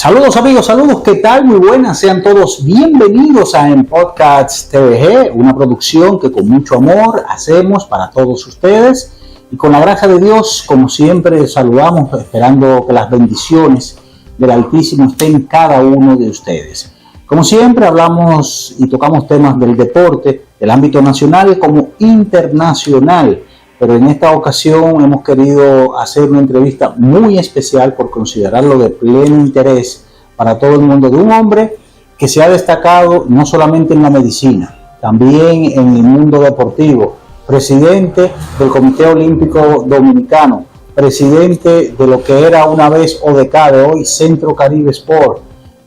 Saludos amigos, saludos, ¿qué tal? Muy buenas, sean todos bienvenidos a En Podcast TVG, una producción que con mucho amor hacemos para todos ustedes y con la gracia de Dios, como siempre, saludamos esperando que las bendiciones del Altísimo estén en cada uno de ustedes. Como siempre hablamos y tocamos temas del deporte, del ámbito nacional como internacional, pero en esta ocasión hemos querido hacer una entrevista muy especial por considerarlo de pleno interés para todo el mundo, de un hombre que se ha destacado no solamente en la medicina, también en el mundo deportivo, presidente del Comité Olímpico Dominicano, presidente de lo que era una vez ODK, de hoy Centro Caribe Sport,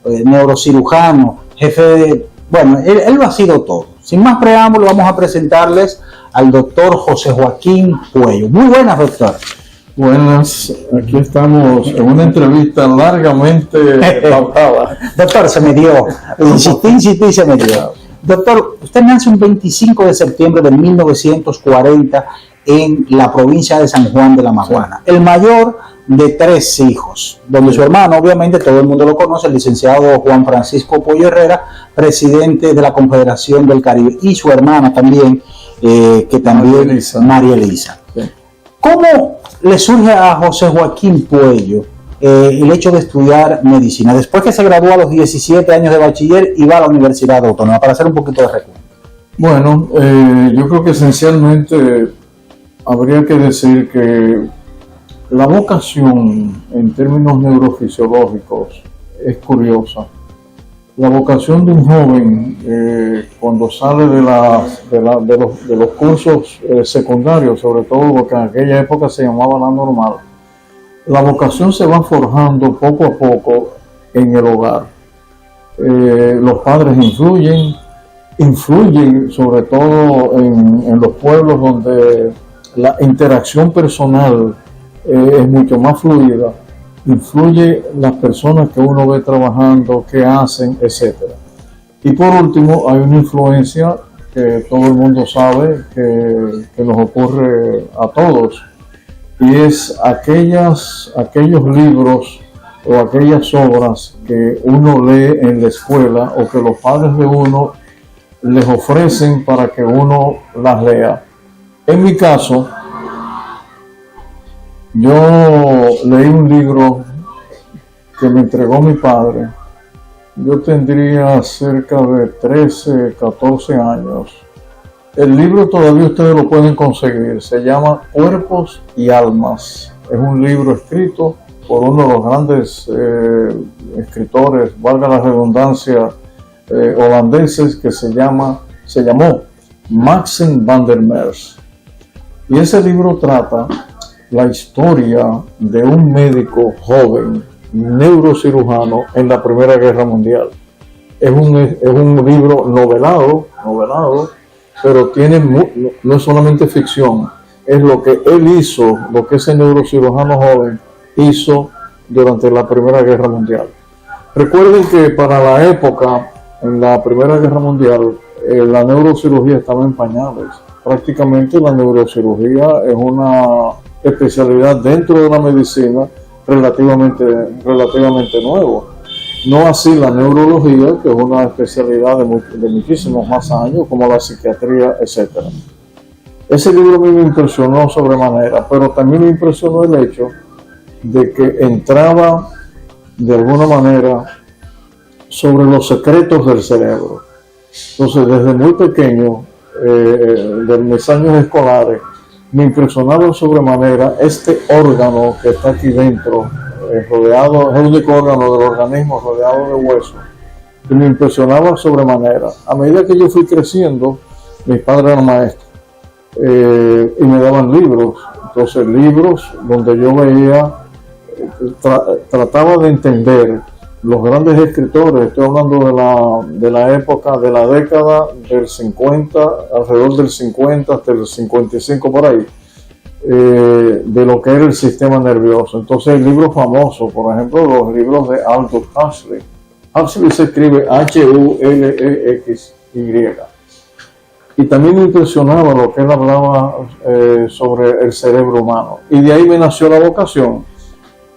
neurocirujano, jefe de... Bueno, él lo ha sido todo. Sin más preámbulo, vamos a presentarles al doctor José Joaquín Puello. Muy buenas, doctor. Buenas, aquí estamos en una entrevista largamente pautada. Doctor, se me dio. Insistí, se me dio. Doctor, usted nace un 25 de septiembre de 1940 en la provincia de San Juan de la Maguana. Sí. El mayor de 3 hijos, donde su hermano, obviamente todo el mundo lo conoce, el licenciado Juan Francisco Puello Herrera, presidente de la Confederación del Caribe, y su hermana también, que también María Elisa. Sí. ¿Cómo le surge a José Joaquín Puello el hecho de estudiar medicina? Después que se graduó a los 17 años de bachiller y va a la Universidad Autónoma, para hacer un poquito de recuento. Bueno, yo creo que esencialmente habría que decir que la vocación en términos neurofisiológicos es curiosa. La vocación de un joven cuando sale de los cursos secundarios, sobre todo lo que en aquella época se llamaba la normal, la vocación se va forjando poco a poco en el hogar. Los padres influyen sobre todo en los pueblos donde la interacción personal es mucho más fluida. Influye las personas que uno ve trabajando, qué hacen, etc. Y por último, hay una influencia que todo el mundo sabe que nos ocurre a todos, y es aquellos libros o aquellas obras que uno lee en la escuela o que los padres de uno les ofrecen para que uno las lea. En mi caso, yo leí un libro que me entregó mi padre. Yo tendría cerca de 13, 14 años. El libro todavía ustedes lo pueden conseguir. Se llama Cuerpos y Almas. Es un libro escrito por uno de los grandes escritores, valga la redundancia, holandeses, que se llamó Maxim van der Merwe. Y ese libro trata la historia de un médico joven, neurocirujano, en la Primera Guerra Mundial. Es un libro novelado, pero no es solamente ficción, es lo que él hizo, lo que ese neurocirujano joven hizo durante la Primera Guerra Mundial. Recuerden que para la época, en la Primera Guerra Mundial, la neurocirugía estaba en pañales. Prácticamente la neurocirugía es una especialidad dentro de la medicina relativamente nuevo. No así la neurología, que es una especialidad de muchísimos más años, como la psiquiatría, etc. Ese libro a mí me impresionó sobremanera, pero también me impresionó el hecho de que entraba de alguna manera sobre los secretos del cerebro. Entonces, desde muy pequeño, de mis años escolares, me impresionaba sobremanera este órgano que está aquí dentro, rodeado, es el único órgano del organismo rodeado de hueso, que me impresionaba sobremanera. A medida que yo fui creciendo, mis padres eran maestros y me daban libros. Entonces, libros donde yo veía, trataba de entender los grandes escritores. Estoy hablando de la época, de la década del 50, alrededor del 50 hasta el 55 por ahí, de lo que era el sistema nervioso. Entonces, el libro famoso, por ejemplo, los libros de Aldous Huxley. Huxley se escribe Huxley. Y también me impresionaba lo que él hablaba sobre el cerebro humano. Y de ahí me nació la vocación.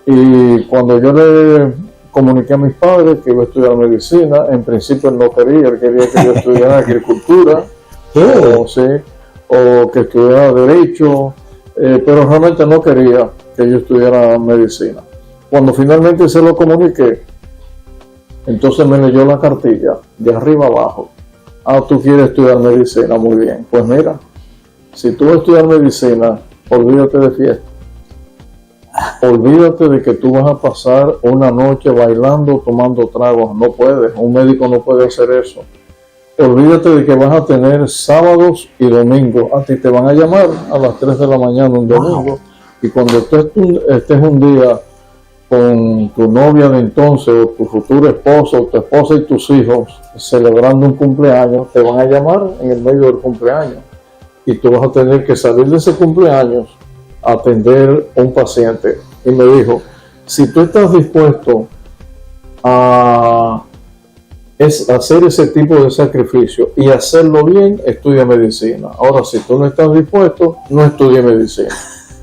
Y cuando yo le comuniqué a mis padres que iba a estudiar medicina. En principio él no quería, él quería que yo estudiara agricultura o que estudiara derecho, pero realmente no quería que yo estudiara medicina. Cuando finalmente se lo comuniqué, entonces me leyó la cartilla de arriba abajo. Tú quieres estudiar medicina, muy bien. Pues mira, si tú vas a estudiar medicina, olvídate de fiesta. Olvídate de que tú vas a pasar una noche bailando, tomando tragos. No puedes, un médico no puede hacer eso. Olvídate de que vas a tener sábados y domingos. A ti te van a llamar a las 3 de la mañana un domingo. Y cuando tú estés un día con tu novia de entonces, o tu futuro esposo, o tu esposa y tus hijos, celebrando un cumpleaños, te van a llamar en el medio del cumpleaños. Y tú vas a tener que salir de ese cumpleaños a atender a un paciente. Y me dijo, si tú estás dispuesto a hacer ese tipo de sacrificio y hacerlo bien, estudia medicina. Ahora, si tú no estás dispuesto, no estudie medicina,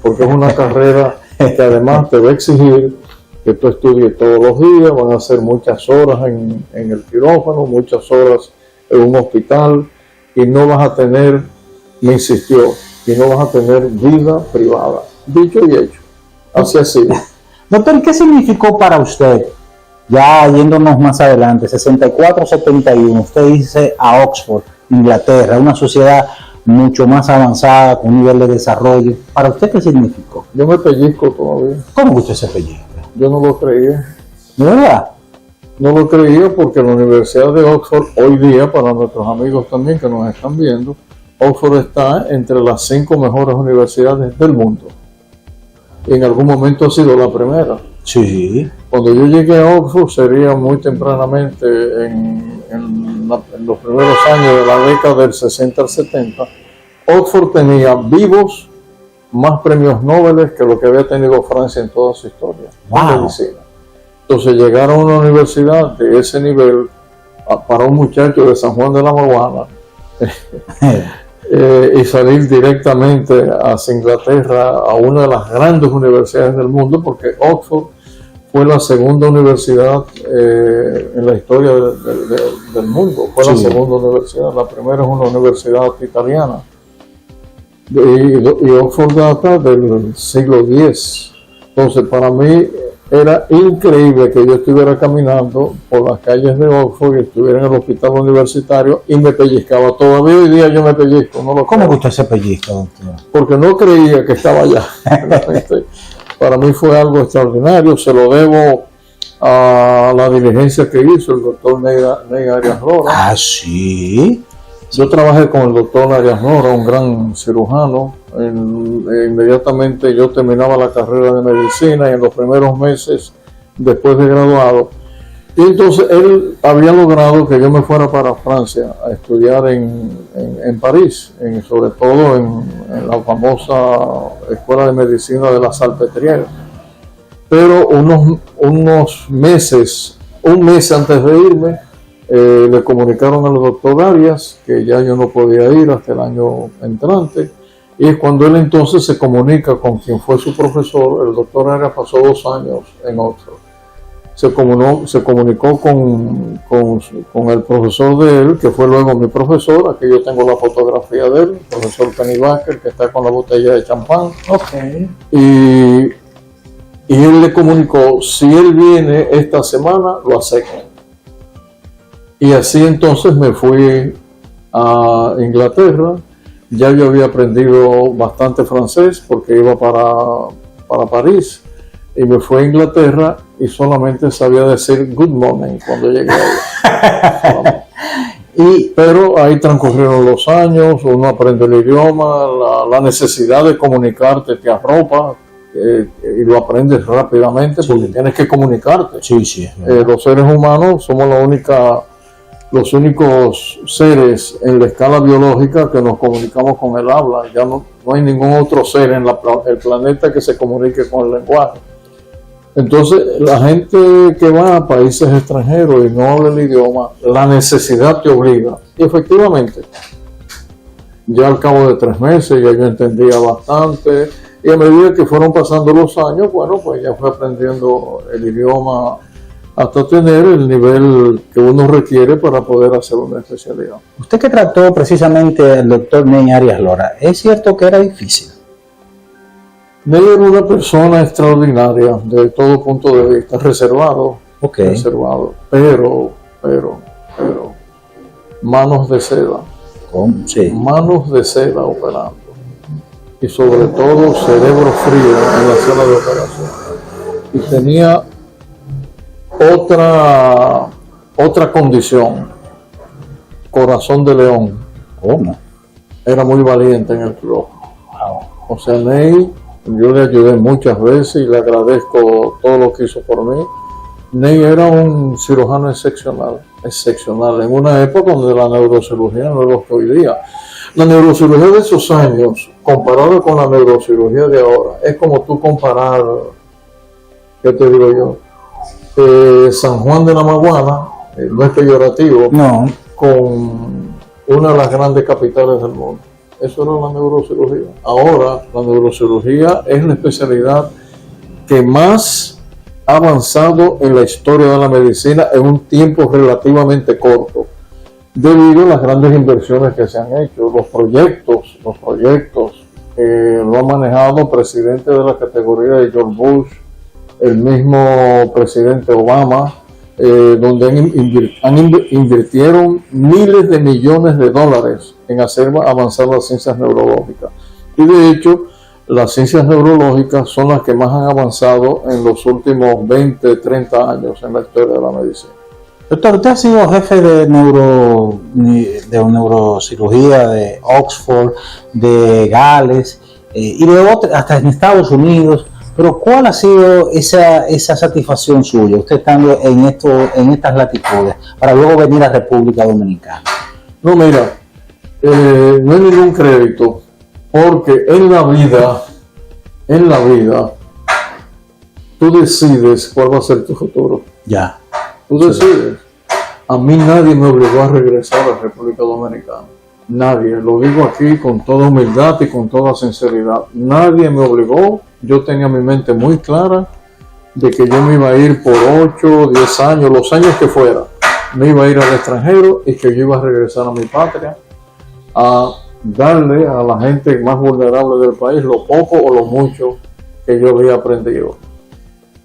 porque es una carrera que además te va a exigir que tú estudies todos los días, van a hacer muchas horas en el quirófano, muchas horas en un hospital, y no vas a tener, me insistió, y no vas a tener vida privada. Dicho y hecho. Así ha sido. Doctor, ¿qué significó para usted, ya yéndonos más adelante, 64-71, usted dice a Oxford, Inglaterra, una sociedad mucho más avanzada, con un nivel de desarrollo? ¿Para usted qué significó? Yo me pellizco todavía. ¿Cómo que usted se pellizca? Yo no lo creía. ¿De verdad? No lo creía porque la Universidad de Oxford, hoy día, para nuestros amigos también que nos están viendo, Oxford está entre las 5 mejores universidades del mundo. Y en algún momento ha sido la primera. Sí. Cuando yo llegué a Oxford sería muy tempranamente, en los primeros años de la década del 60 al 70, Oxford tenía vivos más premios Nobel que lo que había tenido Francia en toda su historia. Wow. En medicina. Entonces llegar a una universidad de ese nivel para un muchacho de San Juan de la Maguana y salir directamente hacia Inglaterra, a una de las grandes universidades del mundo, porque Oxford fue la segunda universidad en la historia del mundo. Fue la segunda universidad. La primera es una universidad italiana. Y Oxford data del siglo X. Entonces, para mí era increíble que yo estuviera caminando por las calles de Oxford y estuviera en el hospital universitario y me pellizcaba. Todavía hoy día yo me pellizco. No lo ¿Cómo creo. que usted se pellizca, doctor? Porque no creía que estaba allá. Para mí fue algo extraordinario. Se lo debo a la diligencia que hizo el doctor Ney Arias Lora. Ah, sí. Yo trabajé con el doctor Arias Lora, un gran cirujano. Inmediatamente yo terminaba la carrera de medicina y en los primeros meses después de graduado. Y entonces él había logrado que yo me fuera para Francia a estudiar en París, sobre todo en la famosa Escuela de Medicina de la Salpêtrière. Pero unos meses, un mes antes de irme, le comunicaron al doctor Arias que ya yo no podía ir hasta el año entrante, y es cuando él entonces se comunica con quien fue su profesor. El doctor Arias pasó 2 años en Oxford. Se comunicó con el profesor de él, que fue luego mi profesor. Aquí yo tengo la fotografía de él, el profesor Penny Baker, que está con la botella de champán. Okay. Y él le comunicó, si él viene esta semana, lo aceptan. Y así entonces me fui a Inglaterra. Ya yo había aprendido bastante francés porque iba para París. Y me fui a Inglaterra y solamente sabía decir good morning cuando llegué allá. Pero ahí transcurrieron los años, uno aprende el idioma, la necesidad de comunicarte te arropa, y lo aprendes rápidamente porque tienes que comunicarte. Sí. Los seres humanos somos los únicos seres en la escala biológica que nos comunicamos con el habla. Ya no hay ningún otro ser en el planeta que se comunique con el lenguaje. Entonces, la gente que va a países extranjeros y no habla el idioma, la necesidad te obliga. Y efectivamente, ya al cabo de 3 meses ya yo entendía bastante, y a medida que fueron pasando los años, bueno, pues ya fui aprendiendo el idioma hasta tener el nivel que uno requiere para poder hacer una especialidad. Usted que trató precisamente al doctor Ney Arias Lora, ¿es cierto que era difícil? Ney era una persona extraordinaria de todo punto de vista, reservado, pero, manos de seda. ¿Cómo? Sí. Manos de seda operando. Y sobre todo cerebro frío en la sala de operación. Y tenía otra condición, corazón de león. ¿Cómo? Era muy valiente en el club. Wow. O sea, Ney, yo le ayudé muchas veces y le agradezco todo lo que hizo por mí. Ney era un cirujano excepcional, en una época donde la neurocirugía no es lo que hoy día. La neurocirugía de esos años, comparada con la neurocirugía de ahora, es como tú comparar, ¿qué te digo yo? San Juan de la Maguana, no es peyorativo, no, con una de las grandes capitales del mundo. Eso era la neurocirugía. Ahora la neurocirugía es la especialidad que más ha avanzado en la historia de la medicina en un tiempo relativamente corto, debido a las grandes inversiones que se han hecho, los proyectos lo ha manejado el presidente de la categoría de George Bush, el mismo presidente Obama, donde invirtieron miles de millones de dólares en hacer avanzar las ciencias neurológicas. Y de hecho, las ciencias neurológicas son las que más han avanzado en los últimos 20, 30 años en la historia de la medicina. Doctor, usted ha sido jefe de neurocirugía de Oxford, de Gales y de hasta en Estados Unidos. Pero ¿cuál ha sido esa satisfacción suya, usted estando en estas latitudes, para luego venir a República Dominicana? No, mira, no hay ningún crédito, porque en la vida, tú decides cuál va a ser tu futuro. Ya. Tú decides. A mí nadie me obligó a regresar a la República Dominicana. Nadie. Lo digo aquí con toda humildad y con toda sinceridad. Nadie me obligó. Yo tenía mi mente muy clara de que yo me iba a ir por 8, 10 años, los años que fuera. Me iba a ir al extranjero y que yo iba a regresar a mi patria a darle a la gente más vulnerable del país lo poco o lo mucho que yo había aprendido.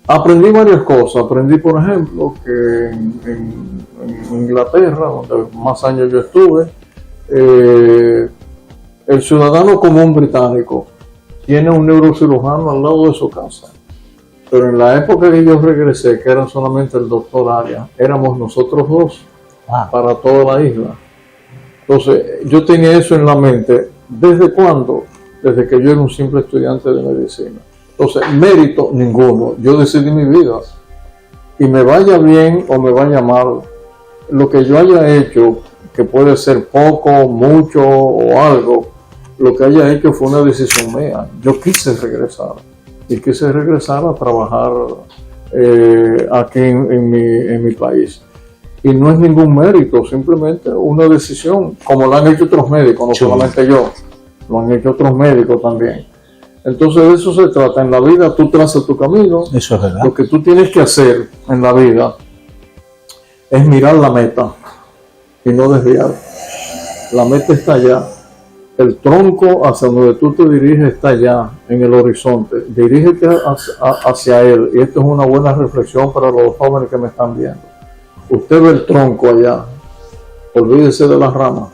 Aprendí varias cosas. Aprendí, por ejemplo, que en Inglaterra, donde más años yo estuve, el ciudadano común británico tiene un neurocirujano al lado de su casa. Pero en la época que yo regresé, que era solamente el doctor Arias, éramos nosotros dos para toda la isla. Entonces, yo tenía eso en la mente. ¿Desde cuándo? Desde que yo era un simple estudiante de medicina. Entonces, mérito ninguno. Yo decidí mi vida. Y me vaya bien o me vaya mal, lo que yo haya hecho, que puede ser poco, mucho o algo, lo que haya hecho fue una decisión mía. Yo quise regresar. Y quise regresar a trabajar aquí en mi país. Y no es ningún mérito, simplemente una decisión, como lo han hecho otros médicos, no solamente yo, lo han hecho otros médicos también. Entonces de eso se trata. En la vida tú trazas tu camino. Eso es verdad. Lo que tú tienes que hacer en la vida es mirar la meta y no desviar. La meta está allá. El tronco hacia donde tú te diriges está allá, en el horizonte. Dirígete hacia él. Y esto es una buena reflexión para los jóvenes que me están viendo. Usted ve el tronco allá. Olvídese de las ramas.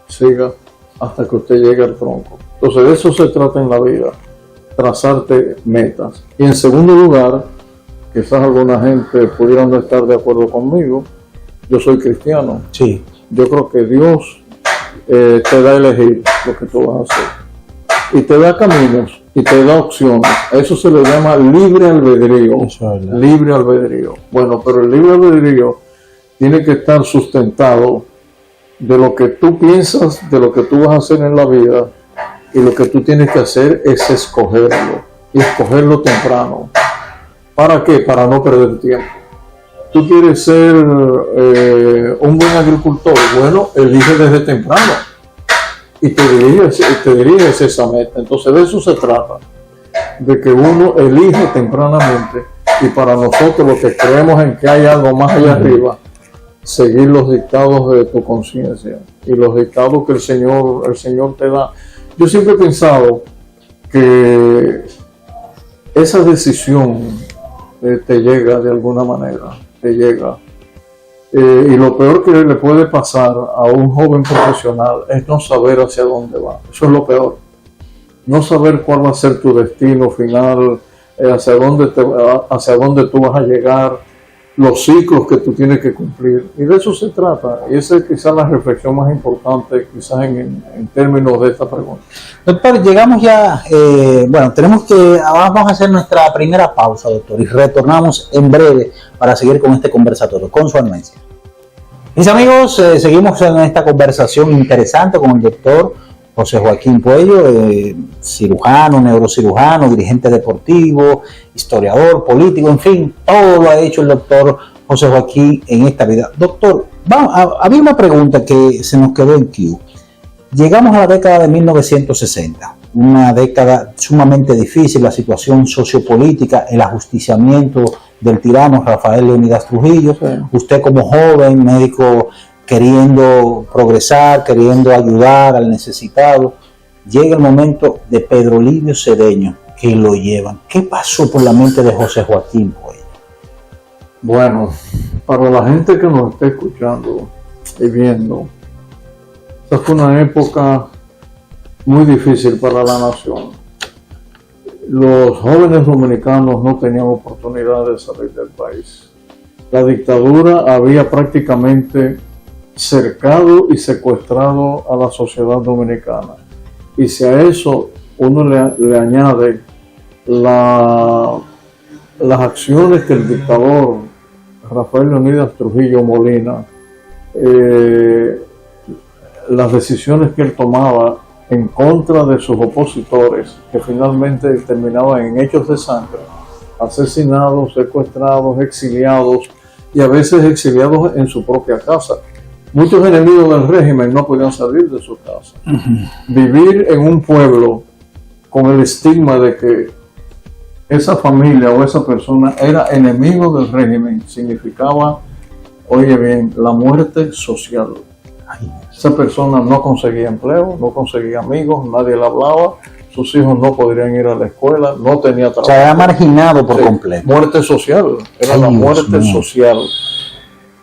Siga hasta que usted llegue al tronco. Entonces de eso se trata en la vida. Trazarte metas. Y en segundo lugar, quizás alguna gente pudiera no estar de acuerdo conmigo. Yo soy cristiano. Sí. Yo creo que Dios te da a elegir lo que tú vas a hacer y te da caminos y te da opciones. Eso se le llama libre albedrío. Libre albedrío. Bueno, pero el libre albedrío tiene que estar sustentado de lo que tú piensas, de lo que tú vas a hacer en la vida, y lo que tú tienes que hacer es escogerlo y escogerlo temprano. ¿Para qué? Para no perder tiempo. Tú quieres ser un buen agricultor, bueno, elige desde temprano y te diriges a esa meta. Entonces de eso se trata, de que uno elige tempranamente Y para nosotros, los que creemos en que hay algo más allá arriba, seguir los dictados de tu conciencia y los dictados que el Señor te da. Yo siempre he pensado que esa decisión te llega de alguna manera, te llega. Y lo peor que le puede pasar a un joven profesional es no saber hacia dónde va. Eso es lo peor. No saber cuál va a ser tu destino final, hacia dónde tú vas a llegar, los ciclos que tú tienes que cumplir. Y de eso se trata. Y esa es quizás la reflexión más importante, quizás en términos de esta pregunta. Doctor, llegamos ya, vamos a hacer nuestra primera pausa, doctor, y retornamos en breve para seguir con este conversatorio, con su anuencia. Mis amigos, seguimos en esta conversación interesante con el doctor José Joaquín Puello, cirujano, neurocirujano, dirigente deportivo, historiador, político, en fin, todo lo ha hecho el doctor José Joaquín en esta vida. Doctor, había una pregunta que se nos quedó en queue. Llegamos a la década de 1960, una década sumamente difícil, la situación sociopolítica, el ajusticiamiento del tirano Rafael Leónidas Trujillo. Sí. Usted como joven médico queriendo progresar, queriendo ayudar al necesitado, llega el momento de Pedro Livio Cedeño, que lo llevan. ¿Qué pasó por la mente de José Joaquín Puello? Bueno, para la gente que nos está escuchando y viendo, esta fue una época muy difícil para la nación. Los jóvenes dominicanos no tenían oportunidad de salir del país. La dictadura había prácticamente cercado y secuestrado a la sociedad dominicana. Y si a eso uno le añade las acciones que el dictador Rafael Leónidas Trujillo Molina, las decisiones que él tomaba en contra de sus opositores, que finalmente terminaban en hechos de sangre, asesinados, secuestrados, exiliados, y a veces exiliados en su propia casa. Muchos enemigos del régimen no podían salir de su casa. Vivir en un pueblo con el estigma de que esa familia o esa persona era enemigo del régimen significaba, oye bien, la muerte social. Esa persona no conseguía empleo, no conseguía amigos, nadie le hablaba, sus hijos no podrían ir a la escuela, no tenía trabajo. Se había marginado por completo. Muerte social, era la muerte social.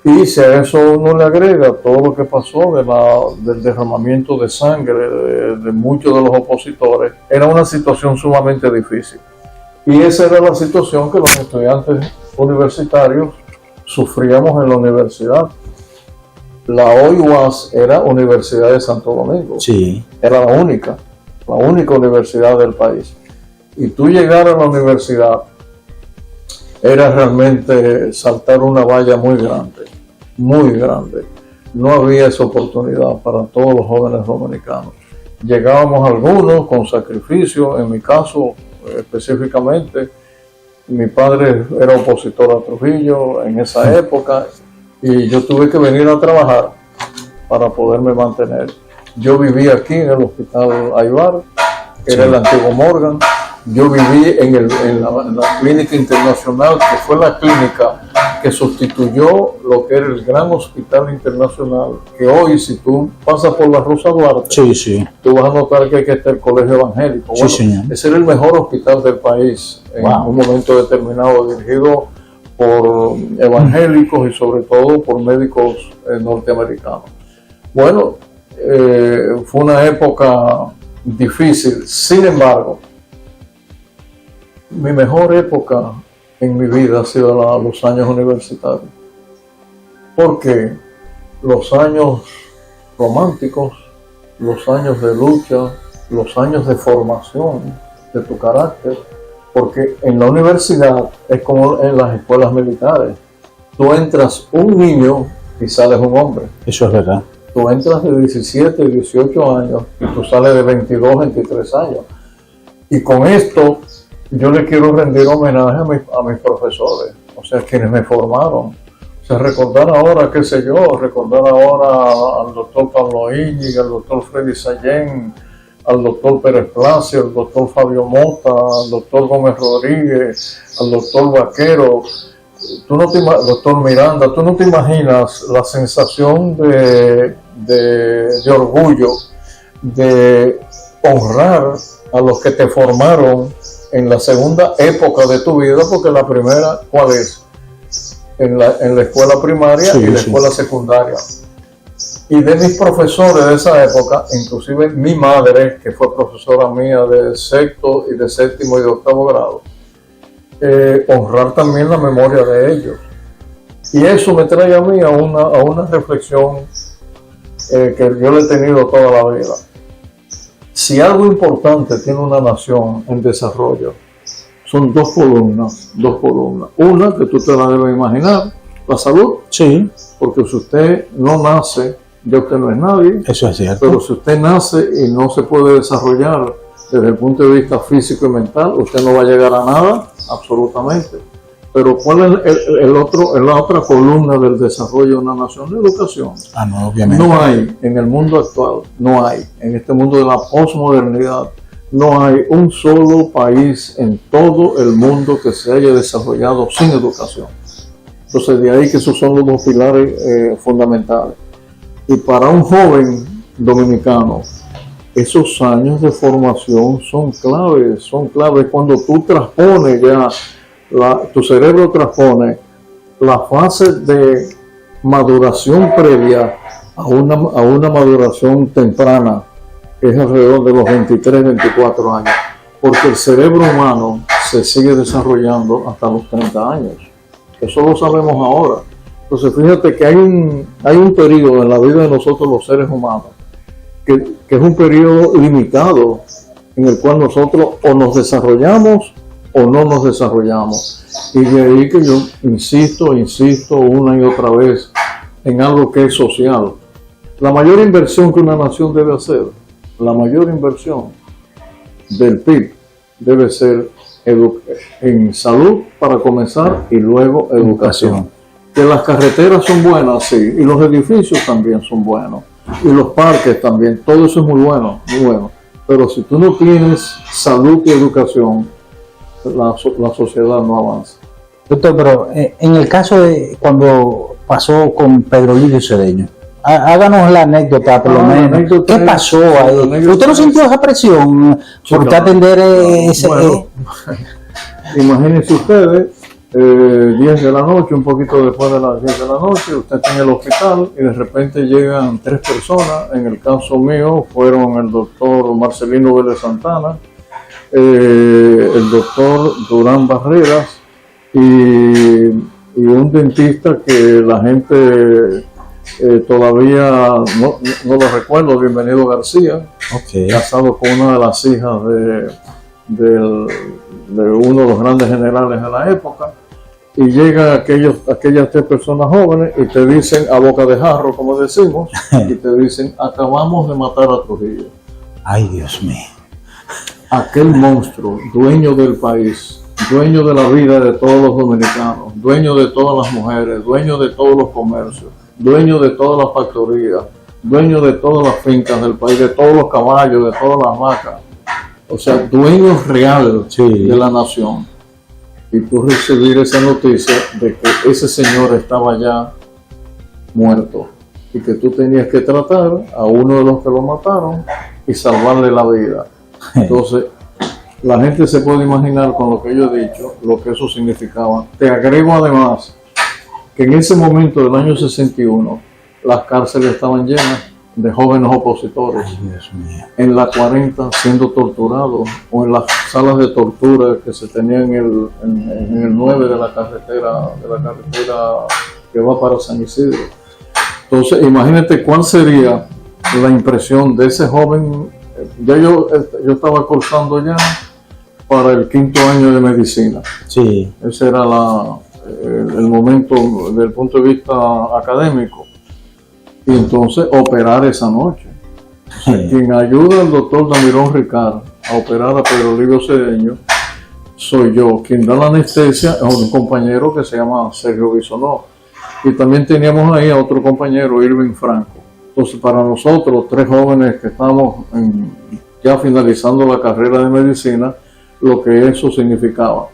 Y si a eso uno le agrega todo lo que pasó del derramamiento de sangre de muchos de los opositores, era una situación sumamente difícil. Y esa era la situación que los estudiantes universitarios sufríamos en la universidad. La OIUAS era Universidad de Santo Domingo. Sí. Era la única universidad del país. Y tú llegar a la universidad era realmente saltar una valla muy grande, muy grande. No había esa oportunidad para todos los jóvenes dominicanos. Llegábamos algunos con sacrificio, en mi caso específicamente, mi padre era opositor a Trujillo en esa época y yo tuve que venir a trabajar para poderme mantener. Yo viví aquí en el Hospital Aybar, que era el antiguo Morgan. Yo viví en la Clínica Internacional, que fue la clínica que sustituyó lo que era el Gran Hospital Internacional, que hoy, si tú pasas por la Rosa Duarte, tú vas a notar que está el Colegio Evangélico. Bueno, ese era el mejor hospital del país en un momento determinado, dirigido por evangélicos y sobre todo por médicos norteamericanos. Bueno, fue una época difícil. Sin embargo, mi mejor época en mi vida ha sido los años universitarios, porque los años románticos, los años de lucha, los años de formación de tu carácter, porque en la universidad es como en las escuelas militares, tú entras un niño y sales un hombre. Eso es verdad. Tú entras de 17, 18 años y tú sales de 22, 23 años. Y con esto yo le quiero rendir homenaje a mis profesores, o sea, quienes me formaron. O sea, recordar ahora, qué sé yo, recordar ahora al doctor Pablo Íñiga, al doctor Freddy Sallén, al doctor Pérez Placia, al doctor Fabio Mota, al doctor Gómez Rodríguez, al doctor Vaquero, doctor Miranda, tú no te imaginas la sensación de orgullo, de honrar a los que te formaron en la segunda época de tu vida, porque la primera, ¿cuál es? En la escuela primaria y la escuela secundaria. Y de mis profesores de esa época, inclusive mi madre, que fue profesora mía de sexto y de séptimo y de octavo grado, honrar también la memoria de ellos. Y eso me trae a mí a una reflexión que yo le he tenido toda la vida. Si algo importante tiene una nación en desarrollo, son dos columnas. Una que tú te la debes imaginar, la salud. Sí. Porque si usted no nace, ya usted no es nadie. Eso es cierto. Pero si usted nace y no se puede desarrollar desde el punto de vista físico y mental, usted no va a llegar a nada, absolutamente. Pero ¿cuál es la otra columna del desarrollo de una nación? La educación. No, obviamente. No hay, en el mundo actual, no hay, en este mundo de la posmodernidad, no hay un solo país en todo el mundo que se haya desarrollado sin educación. Entonces, de ahí que esos son los dos pilares fundamentales. Y para un joven dominicano, esos años de formación son claves. Cuando tú transpones ya, tu cerebro transpone la fase de maduración previa a una maduración temprana, que es alrededor de los 23, 24 años, porque el cerebro humano se sigue desarrollando hasta los 30 años. Eso lo sabemos ahora. Entonces fíjate que hay un periodo en la vida de nosotros los seres humanos que es un periodo limitado en el cual nosotros o nos desarrollamos o no nos desarrollamos. Y de ahí que yo insisto una y otra vez en algo que es social. La mayor inversión que una nación debe hacer, la mayor inversión del PIB debe ser en salud para comenzar y luego educación. Que las carreteras son buenas, sí, y los edificios también son buenos, y los parques también, todo eso es muy bueno, pero si tú no tienes salud y educación, la sociedad no avanza. Doctor, pero en el caso de cuando pasó con Pedro Livio Cedeño, háganos la anécdota por lo menos. ¿Qué pasó ahí? ¿Usted no sintió esa presión por usted atender ese? Bueno, imagínense ustedes, 10 de la noche, un poquito después de las 10 de la noche, usted está en el hospital y de repente llegan 3 personas. En el caso mío fueron el doctor Marcelino Vélez Santana, el doctor Durán Barreras y un dentista que la gente todavía no lo recuerdo, Bienvenido García, casado con una de las hijas de uno de los grandes generales de la época. Y llegan aquellas 3 personas jóvenes y te dicen a boca de jarro, como decimos, y te dicen: acabamos de matar a Trujillo. Ay, Dios mío. Aquel monstruo, dueño del país, dueño de la vida de todos los dominicanos, dueño de todas las mujeres, dueño de todos los comercios, dueño de todas las factorías, dueño de todas las fincas del país, de todos los caballos, de todas las vacas. O sea, dueño real de la nación. Y tú recibir esa noticia de que ese señor estaba ya muerto y que tú tenías que tratar a uno de los que lo mataron y salvarle la vida. Entonces, la gente se puede imaginar con lo que yo he dicho, lo que eso significaba. Te agrego además que en ese momento del año 61, las cárceles estaban llenas de jóvenes opositores. Ay, Dios mío. En la 40 siendo torturados, o en las salas de tortura que se tenían en el 9 de la carretera que va para San Isidro. Entonces, imagínate cuál sería la impresión de ese joven. Ya yo estaba cursando ya para el 5º año de medicina. Sí. Ese era el momento desde el punto de vista académico. Y entonces operar esa noche. Quien ayuda al doctor Damirón Ricard a operar a Pedro Livio Cedeño soy yo. Quien da la anestesia es un compañero que se llama Sergio Bisonó. Y también teníamos ahí a otro compañero, Irving Franco. Entonces, para nosotros, 3 jóvenes que estamos ya finalizando la carrera de medicina, lo que eso significaba.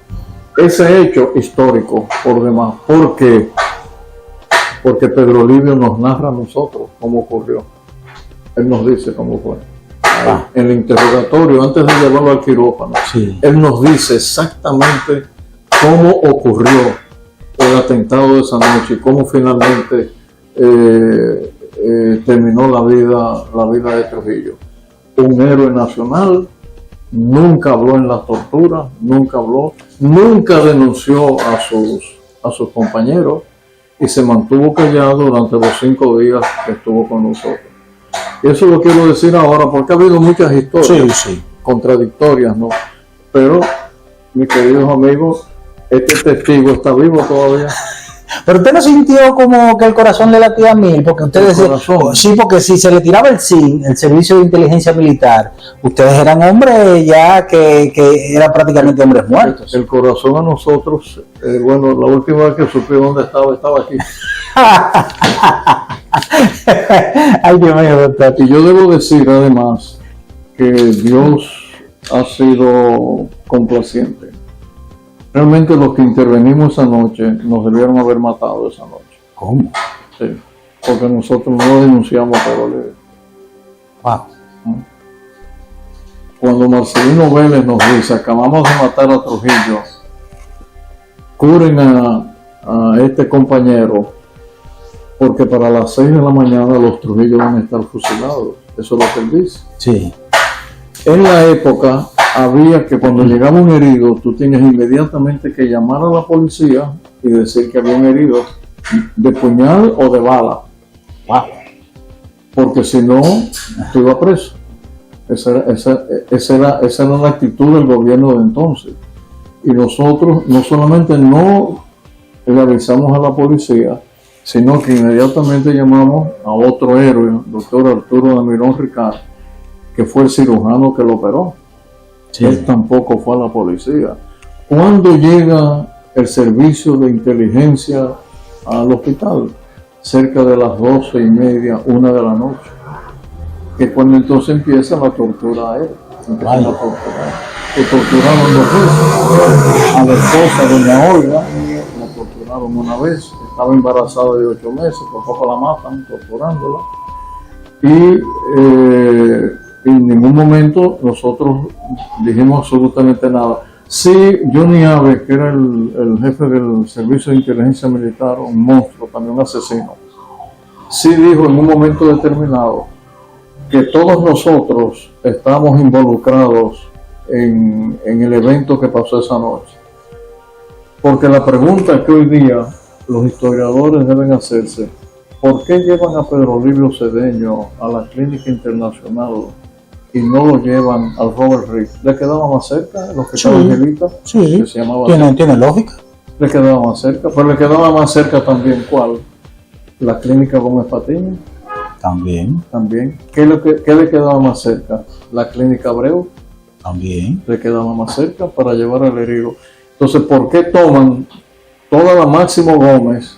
Ese hecho histórico, por demás, ¿por qué? Porque Pedro Livio nos narra a nosotros cómo ocurrió. Él nos dice cómo fue. En el interrogatorio, antes de llevarlo al quirófano, sí, él nos dice exactamente cómo ocurrió el atentado de esa noche y cómo finalmente terminó la vida de Trujillo. Un héroe nacional, nunca habló en las torturas, nunca denunció a sus compañeros y se mantuvo callado durante los 5 días que estuvo con nosotros. Y eso lo quiero decir ahora porque ha habido muchas historias contradictorias, ¿no? Pero, mis queridos amigos, este testigo está vivo todavía. Pero usted no sintió como que el corazón le latía a mil, porque ustedes sí, porque si se le tiraba el SIN, el Servicio de Inteligencia Militar, ustedes eran hombres ya que eran prácticamente hombres muertos. El corazón a nosotros, bueno, la última vez que supe dónde estaba aquí. Ay, Dios mío, doctor. Y yo debo decir además que Dios ha sido complaciente. Realmente los que intervenimos esa noche nos debieron haber matado esa noche. ¿Cómo? Sí, porque nosotros no denunciamos a Pedro Livio. Wow. Cuando Marcelino Vélez nos dice, acabamos de matar a Trujillo, curen a este compañero, porque para las 6 de la mañana los Trujillos van a estar fusilados. Eso es lo que él dice. Sí. En la época había que cuando llegaba un herido, tú tenías inmediatamente que llamar a la policía y decir que había un herido de puñal o de bala. Wow. Porque si no, tú ibas preso. Esa era la actitud del gobierno de entonces. Y nosotros no solamente no le avisamos a la policía, sino que inmediatamente llamamos a otro héroe, doctor Arturo Damirón Ricard, que fue el cirujano que lo operó. Sí. Él tampoco fue a la policía. ¿Cuándo llega el servicio de inteligencia al hospital? Cerca de las 12:30, 1 de la noche. Que cuando entonces empieza la tortura a él. Empiezan a torturar. Lo torturaron 2 veces. A la esposa, doña Olga, la torturaron una vez. Estaba embarazada de 8 meses, por poco la matan, torturándola. Y en ningún momento nosotros dijimos absolutamente nada. Sí, Johnny Aves, que era el jefe del Servicio de Inteligencia Militar, un monstruo, también un asesino, sí dijo en un momento determinado que todos nosotros estamos involucrados en el evento que pasó esa noche. Porque la pregunta que hoy día los historiadores deben hacerse: ¿por qué llevan a Pedro Livio Cedeño a la Clínica Internacional y no lo llevan al Robert Reed? ¿Le quedaba más cerca el hospital Angelita? Sí, que se llamaba tiene lógica. Le quedaba más cerca, pero le quedaba más cerca también, ¿cuál? La Clínica Gómez Patiño. También. ¿Qué le quedaba más cerca? La Clínica Abreu. También. Le quedaba más cerca para llevar al herido. Entonces, ¿por qué toman toda la Máximo Gómez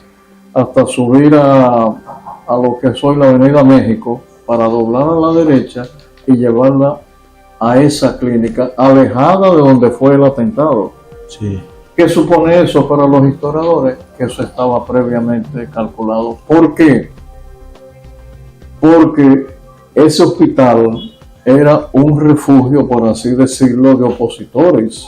hasta subir a lo que es hoy la Avenida México para doblar a la derecha y llevarla a esa clínica alejada de donde fue el atentado? Sí. ¿Qué supone eso para los historiadores? Que eso estaba previamente calculado. ¿Por qué? Porque ese hospital era un refugio, por así decirlo, de opositores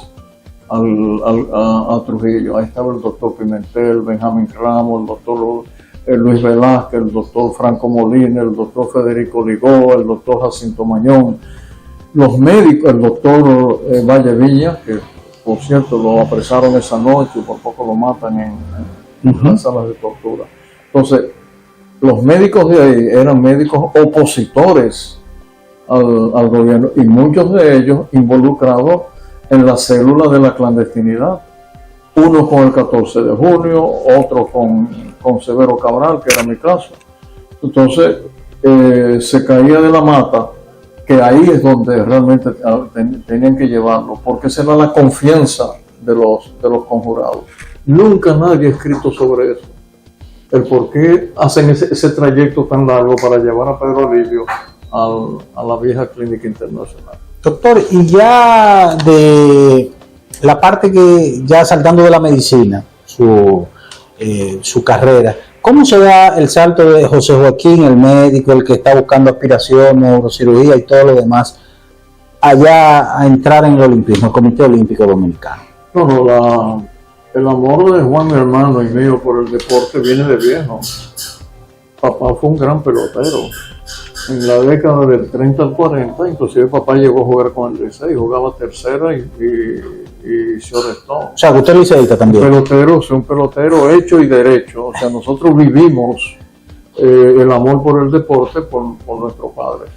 a Trujillo. Ahí estaba el doctor Pimentel, Benjamín Ramos, el doctor Luis Velázquez, el doctor Franco Molina, el doctor Federico Ligó, el doctor Jacinto Mañón, los médicos, el doctor Valle Viña, que por cierto lo apresaron esa noche y por poco lo matan en las salas de tortura. Entonces, los médicos de ahí eran médicos opositores al gobierno y muchos de ellos involucrados en la célula de la clandestinidad. Uno con el 14 de junio, otro con Severo Cabral, que era mi caso. Entonces, se caía de la mata, que ahí es donde realmente tenían que llevarlo, porque esa era la confianza de los conjurados. Nunca nadie ha escrito sobre eso. El por qué hacen ese trayecto tan largo para llevar a Pedro Livio a la vieja Clínica Internacional. Doctor, y ya de la parte que, ya saltando de la medicina, su carrera, ¿cómo se da el salto de José Joaquín, el médico, el que está buscando aspiración, neurocirugía y todo lo demás, allá a entrar en el olimpismo, el Comité Olímpico Dominicano? No, el amor de Juan, mi hermano y mío, por el deporte viene de viejo. Papá fue un gran pelotero. En la década del 30 al 40, inclusive papá llegó a jugar con el Licey, jugaba tercera y shortstop. O sea, que usted es liceísta también. Un pelotero hecho y derecho. O sea, nosotros vivimos el amor por el deporte por nuestro padre,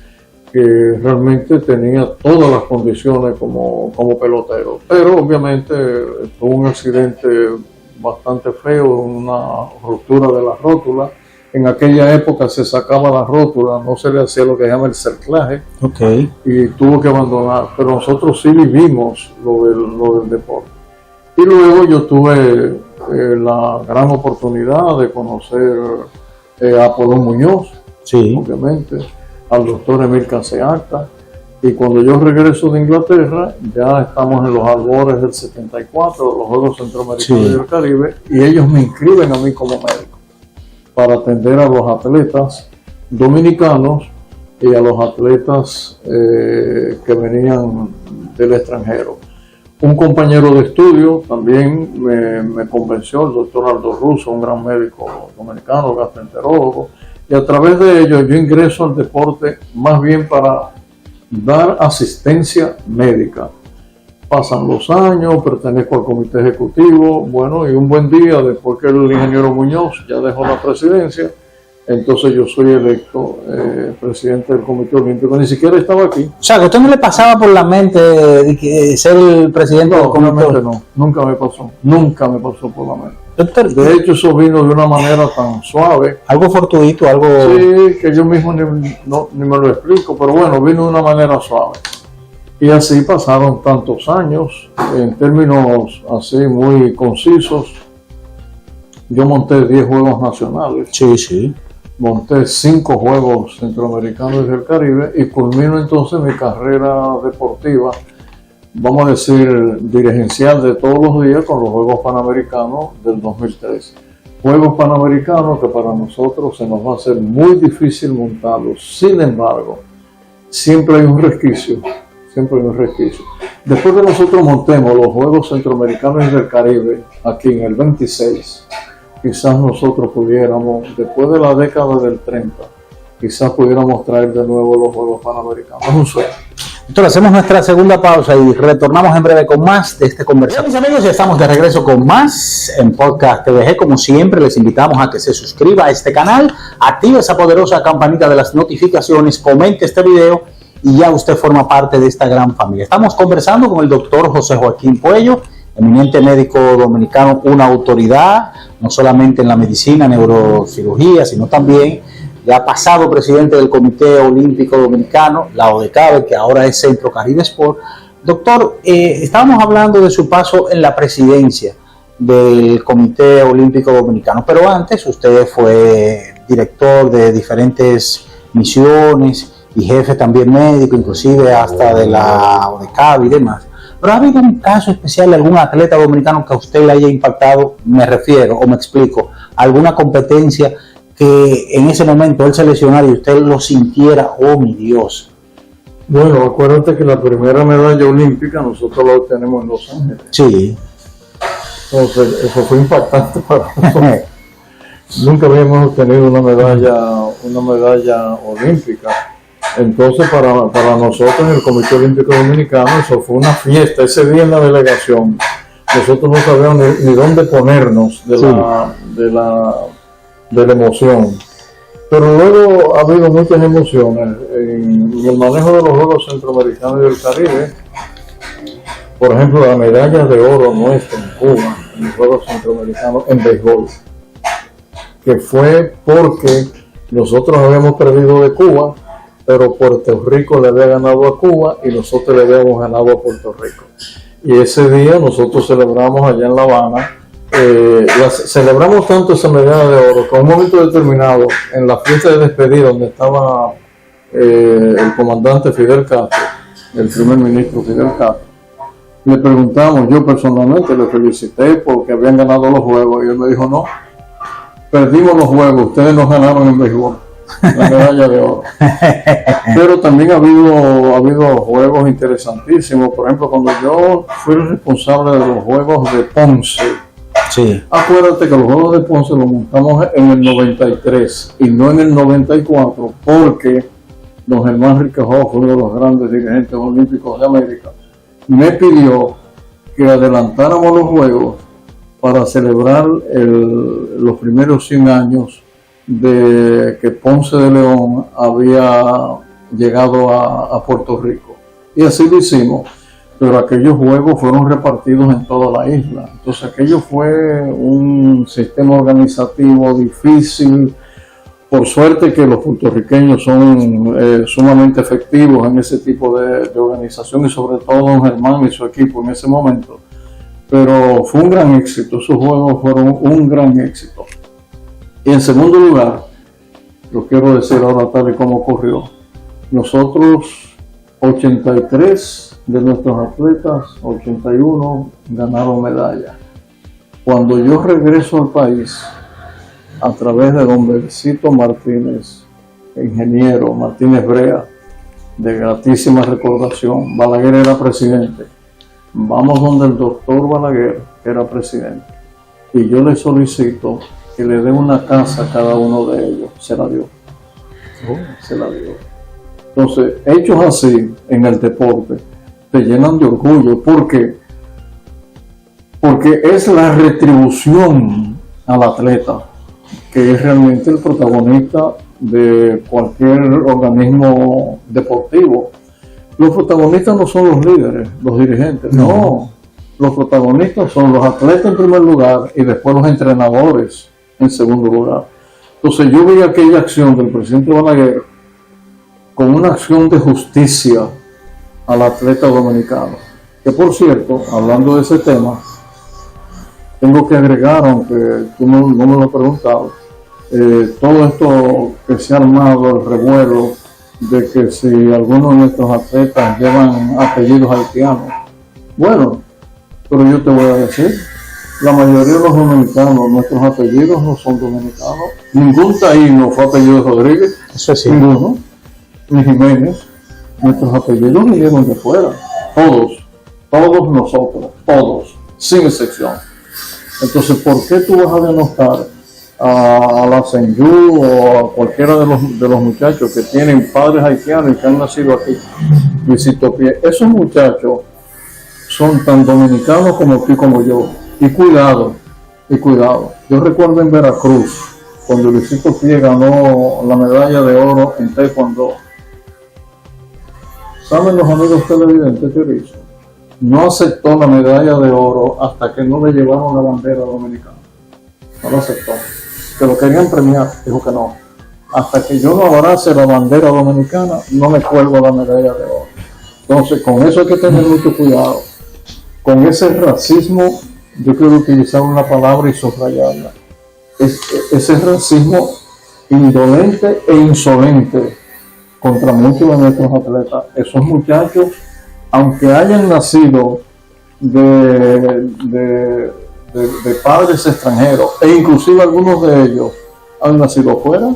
que realmente tenía todas las condiciones como pelotero. Pero obviamente tuvo un accidente bastante feo, una ruptura de la rótula. En aquella época se sacaba la rótula, no se le hacía lo que se llama el cerclaje, y tuvo que abandonar. Pero nosotros sí vivimos lo del deporte. Y luego yo tuve la gran oportunidad de conocer a Apolón Muñoz, sí, obviamente, al doctor Emil Caseacta. Y cuando yo regreso de Inglaterra, ya estamos en los albores del 74, los Juegos Centroamericanos y del Caribe, y ellos me inscriben a mí como médico para atender a los atletas dominicanos y a los atletas que venían del extranjero. Un compañero de estudio también me convenció, el doctor Aldo Russo, un gran médico dominicano, gastroenterólogo, y a través de ello yo ingreso al deporte más bien para dar asistencia médica. Pasan los años, pertenezco al comité ejecutivo, bueno, y un buen día, después que el ingeniero Muñoz ya dejó la presidencia, entonces yo soy electo presidente del Comité Olímpico. Ni siquiera estaba aquí. O sea, que a usted no le pasaba por la mente de ser el presidente del comité. No, nunca me pasó por la mente. Doctor, de hecho, eso vino de una manera tan suave. Algo fortuito, algo... Sí, que yo mismo ni me lo explico, pero bueno, vino de una manera suave. Y así pasaron tantos años, en términos así muy concisos. Yo monté 10 Juegos Nacionales. Sí. Monté 5 Juegos Centroamericanos y del Caribe y culmino entonces mi carrera deportiva, vamos a decir, dirigencial de todos los días con los Juegos Panamericanos del 2013. Juegos Panamericanos que para nosotros se nos va a hacer muy difícil montarlos. Sin embargo, siempre hay un resquicio. Después que nosotros montemos los Juegos Centroamericanos y del Caribe, aquí en el 26, quizás nosotros pudiéramos, después de la década del 30, quizás pudiéramos traer de nuevo los Juegos Panamericanos. Es un sueño. Entonces hacemos nuestra segunda pausa y retornamos en breve con más de este conversatorio. Mis amigos, ya estamos de regreso con más en Podcast TVG. Como siempre, les invitamos a que se suscriba a este canal, active esa poderosa campanita de las notificaciones, comente este video y ya usted forma parte de esta gran familia. Estamos conversando con el doctor José Joaquín Puello, eminente médico dominicano, una autoridad, no solamente en la medicina, neurocirugía, sino también ya pasado presidente del Comité Olímpico Dominicano, la ODECAB, que ahora es Centro Caribe Sport. Doctor, estábamos hablando de su paso en la presidencia del Comité Olímpico Dominicano, pero antes usted fue director de diferentes misiones y jefe también médico, inclusive hasta de la ODECAB y demás. Pero ¿ha habido un caso especial de algún atleta dominicano que a usted le haya impactado? Me refiero, o me explico, alguna competencia que en ese momento él se lesionara y usted lo sintiera, oh mi Dios. Bueno, acuérdate que la primera medalla olímpica nosotros la obtenemos en Los Ángeles. Sí. Entonces, eso fue impactante para nosotros. Nunca habíamos obtenido una medalla olímpica. Entonces, para nosotros en el Comité Olímpico Dominicano, eso fue una fiesta. Ese día en la delegación, nosotros no sabíamos ni dónde ponernos de la emoción. Pero luego ha habido muchas emociones en el manejo de los Juegos Centroamericanos y del Caribe. Por ejemplo, la medalla de oro nuestra en Cuba, en los Juegos Centroamericanos en béisbol, que fue porque nosotros habíamos perdido de Cuba, pero Puerto Rico le había ganado a Cuba y nosotros le habíamos ganado a Puerto Rico. Y ese día nosotros celebramos allá en La Habana, celebramos tanto esa medalla de oro que a un momento determinado, en la fiesta de despedida donde estaba el comandante Fidel Castro, el primer ministro Fidel Castro. Le preguntamos, yo personalmente le felicité porque habían ganado los juegos y él me dijo, no, perdimos los juegos, ustedes nos ganaron en béisbol, la medalla de oro. Pero también ha habido juegos interesantísimos. Por ejemplo, cuando yo fui el responsable de los juegos de Ponce, Sí. acuérdate que los juegos de Ponce los montamos en el 93 y no en el 94 porque don Germán Riquejó, uno de los grandes dirigentes olímpicos de América, me pidió que adelantáramos los juegos para celebrar los primeros 100 años de que Ponce de León había llegado a Puerto Rico. Y así lo hicimos, pero aquellos juegos fueron repartidos en toda la isla. Entonces aquello fue un sistema organizativo difícil. Por suerte que los puertorriqueños son sumamente efectivos en ese tipo de organización y sobre todo don Germán y su equipo en ese momento. Pero fue un gran éxito, esos juegos fueron un gran éxito. Y en segundo lugar, lo quiero decir ahora tal y como ocurrió, nosotros 83 de nuestros atletas, 81 ganaron medalla. Cuando yo regreso al país, a través de don Belicito Martínez, ingeniero Martínez Brea, de gratísima recordación, Balaguer era presidente. Vamos donde el doctor Balaguer, que era presidente, y yo le solicito que le dé una casa a cada uno de ellos. Se la dio. Se la dio. Entonces, hechos así en el deporte te llenan de orgullo. ¿Por qué? Porque es la retribución al atleta, que es realmente el protagonista de cualquier organismo deportivo. Los protagonistas no son los líderes, los dirigentes, no. Los protagonistas son los atletas en primer lugar y después los entrenadores en segundo lugar. Entonces yo vi aquella acción del presidente Balaguer como una acción de justicia al atleta dominicano. Que por cierto, hablando de ese tema, tengo que agregar, aunque tú no me lo has preguntado, todo esto que se ha armado, el revuelo de que si algunos de nuestros atletas llevan apellidos haitianos. Bueno, pero yo te voy a decir, la mayoría de los dominicanos, nuestros apellidos no son dominicanos. Ningún taíno fue apellido Rodríguez. Eso sí. Ninguno. Ni Jiménez. Nuestros apellidos vinieron de fuera. Todos nosotros, todos, sin excepción. Entonces, ¿por qué tú vas a denostar a la Senyu o a cualquiera de los muchachos que tienen padres haitianos y que han nacido aquí? Luisito Pie, esos muchachos son tan dominicanos como tú y como yo. Y cuidado. Yo recuerdo en Veracruz, cuando Luisito Pie ganó la medalla de oro en Taekwondo. ¿Saben los amigos televidentes qué hizo? No aceptó la medalla de oro hasta que no le llevaron la bandera dominicana. No lo aceptó. Que lo querían premiar, dijo que no. Hasta que yo no abrace la bandera dominicana, no me cuelgo la medalla de oro. Entonces, con eso hay que tener mucho cuidado. Con ese racismo, yo quiero utilizar una palabra y subrayarla. Ese racismo indolente e insolente contra muchos de nuestros atletas. Esos muchachos, aunque hayan nacido de padres extranjeros, e inclusive algunos de ellos han nacido fuera.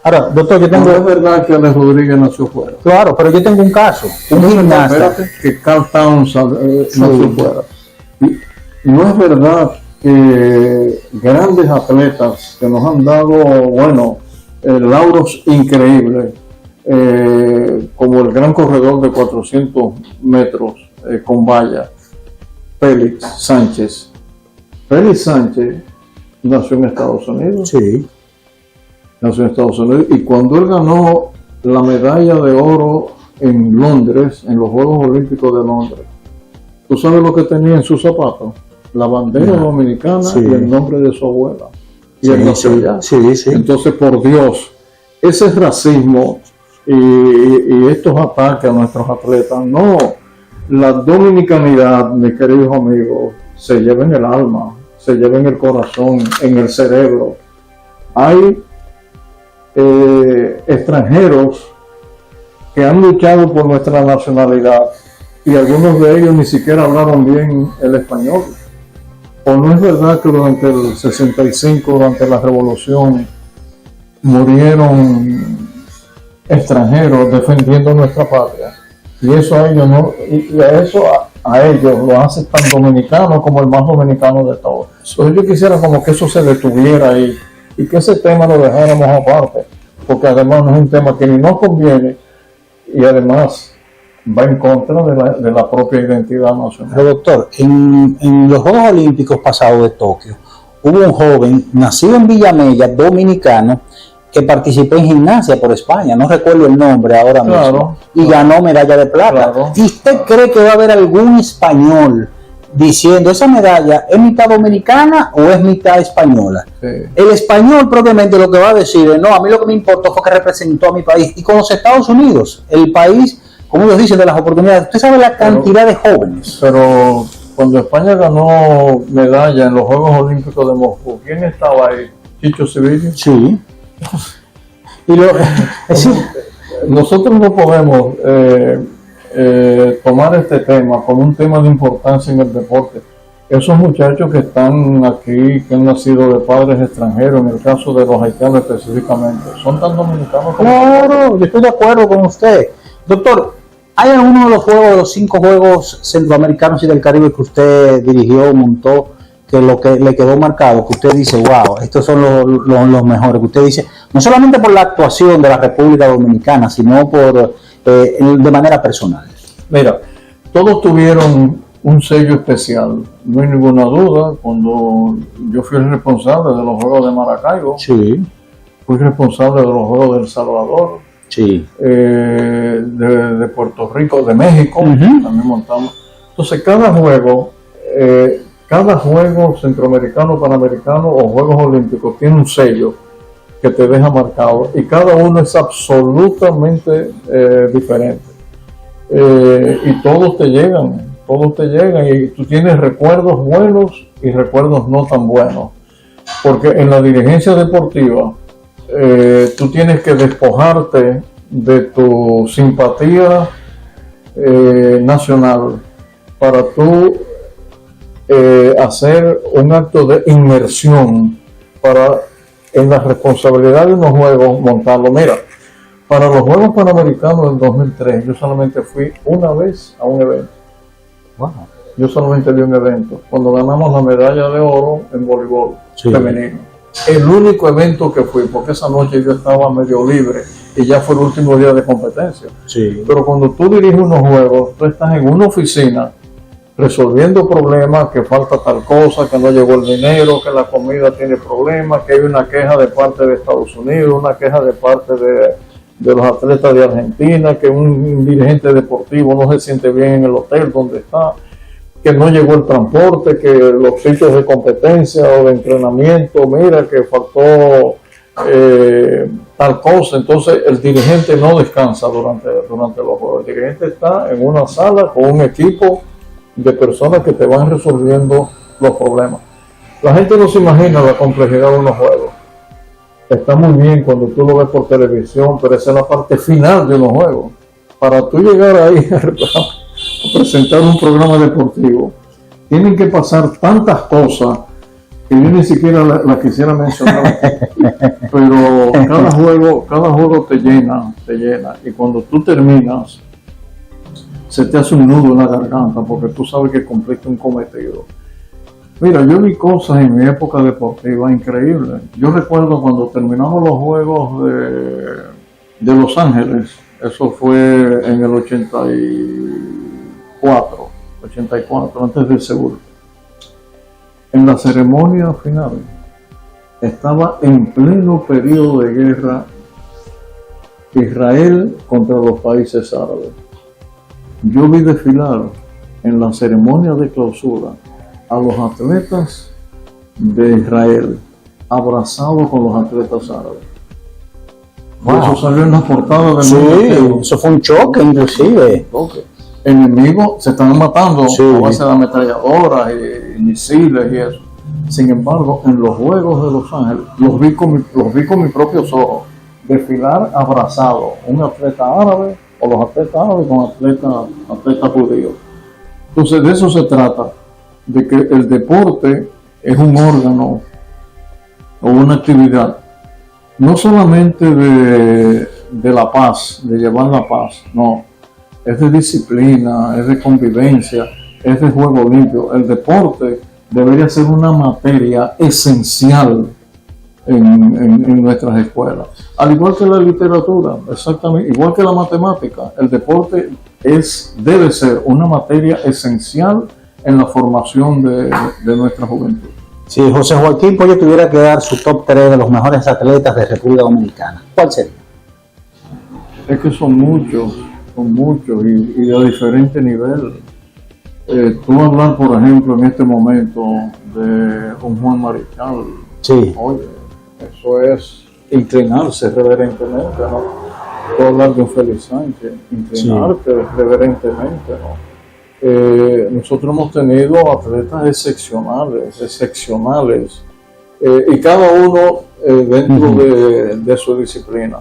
Ahora, doctor, yo tengo... No es verdad que Alex Rodríguez nació fuera. Claro, pero yo tengo un caso. Un gimnasta. Espérate, que Carl Towns nació fuera. Y no es verdad que grandes atletas que nos han dado, bueno, lauros increíbles, como el gran corredor de 400 metros con valla, Félix Sánchez. Félix Sánchez nació en Estados Unidos. Sí. Nació en Estados Unidos y cuando él ganó la medalla de oro en Londres, en los Juegos Olímpicos de Londres, ¿tú sabes lo que tenía en sus zapatos? La bandera dominicana y el nombre de su abuela. Y él nació allá. Sí. Entonces, por Dios, ese racismo y estos ataques a nuestros atletas, no. La dominicanidad, mis queridos amigos, se lleva en el alma, se lleva en el corazón, en el cerebro. Hay extranjeros que han luchado por nuestra nacionalidad y algunos de ellos ni siquiera hablaron bien el español. ¿O no es verdad que durante el 65, durante la revolución, murieron extranjeros defendiendo nuestra patria? Y eso a ellos no, y a eso a ellos lo hace tan dominicano como el más dominicano de todos. Entonces yo quisiera como que eso se detuviera ahí y que ese tema lo dejáramos aparte, porque además no es un tema que ni nos conviene y además va en contra de la propia identidad nacional. Pero doctor, en los Juegos Olímpicos pasados de Tokio, hubo un joven nacido en Villamella, dominicano, que participó en gimnasia por España, no recuerdo el nombre ahora mismo, y ganó medalla de plata. Claro. ¿Y usted cree que va a haber algún español diciendo esa medalla es mitad dominicana o es mitad española? Sí. El español propiamente lo que va a decir es, no, a mí lo que me importó fue que representó a mi país. Y con los Estados Unidos, el país, como ellos dicen, de las oportunidades, usted sabe la cantidad de jóvenes. Pero cuando España ganó medalla en los Juegos Olímpicos de Moscú, ¿quién estaba ahí? ¿Chicho Civillo? Sí. Y nosotros no podemos tomar este tema como un tema de importancia en el deporte. Esos muchachos que están aquí, que han nacido de padres extranjeros, en el caso de los haitianos específicamente, son tan dominicanos como... Claro, yo estoy de acuerdo con usted. Doctor, ¿hay alguno de los juegos, de los 5 juegos centroamericanos y del Caribe que usted dirigió, montó, que lo que le quedó marcado, que usted dice, wow, estos son los mejores, que usted dice, no solamente por la actuación de la República Dominicana, sino por de manera personal? Mira, todos tuvieron un sello especial, no hay ninguna duda. Cuando yo fui el responsable de los Juegos de Maracaibo, Sí, fui responsable de los Juegos de El Salvador, sí. de Puerto Rico, de México, Ujú. también montamos. Entonces cada juego centroamericano, panamericano o Juegos Olímpicos tiene un sello que te deja marcado y cada uno es absolutamente diferente. Y todos te llegan y tú tienes recuerdos buenos y recuerdos no tan buenos, porque en la dirigencia deportiva tú tienes que despojarte de tu simpatía nacional para tú hacer un acto de inmersión para en la responsabilidad de unos juegos montarlo. Mira, para los Juegos Panamericanos del 2003 yo solamente fui una vez a un evento. Wow. Yo solamente vi un evento cuando ganamos la medalla de oro en voleibol femenino. El único evento que fui, porque esa noche yo estaba medio libre y ya fue el último día de competencia. Sí. Pero cuando tú diriges unos juegos, tú estás en una oficina resolviendo problemas, que falta tal cosa, que no llegó el dinero, que la comida tiene problemas, que hay una queja de parte de Estados Unidos, una queja de parte de los atletas de Argentina, que un dirigente deportivo no se siente bien en el hotel donde está, que no llegó el transporte, que los sitios de competencia o de entrenamiento, mira, que faltó tal cosa. Entonces el dirigente no descansa durante los juegos. El dirigente está en una sala con un equipo de personas que te van resolviendo los problemas. La gente no se imagina la complejidad de unos juegos. Está muy bien cuando tú lo ves por televisión, pero esa es la parte final de los juegos. Para tú llegar ahí a presentar un programa deportivo, tienen que pasar tantas cosas que yo ni siquiera la quisiera mencionar. Pero cada juego te llena. Y cuando tú terminas, se te hace un nudo en la garganta porque tú sabes que cumpliste un cometido. Mira, yo vi cosas en mi época deportiva increíbles. Yo recuerdo cuando terminamos los Juegos de Los Ángeles, eso fue en el 84, antes del Seúl. En la ceremonia final, estaba en pleno periodo de guerra Israel contra los países árabes. Yo vi desfilar en la ceremonia de clausura a los atletas de Israel abrazados con los atletas árabes. Wow. Eso salió en la portada del mundo. Eso fue un choque inclusive. Enemigos se están matando a base de ametralladoras y misiles y eso. Sin embargo, en los Juegos de Los Ángeles los vi con mis propios ojos desfilar abrazado un atleta árabe o los atletas árabes con atletas judíos. Entonces de eso se trata, de que el deporte es un órgano o una actividad no solamente de la paz, de llevar la paz, no, es de disciplina, es de convivencia, es de juego limpio. El deporte debería ser una materia esencial en nuestras escuelas, al igual que la literatura, exactamente, igual que la matemática. El deporte debe ser una materia esencial en la formación de nuestra juventud. Si José Joaquín Pollo tuviera que dar su top 3 de los mejores atletas de República Dominicana, ¿cuál sería? Es que son muchos y de diferente nivel. Tú hablar, por ejemplo, en este momento de un Juan Marichal, sí. Oye, eso es inclinarse reverentemente, ¿no? Tú hablar de un Félix Sánchez, inclinarte reverentemente, ¿no? Nosotros hemos tenido atletas excepcionales, y cada uno dentro de su disciplina.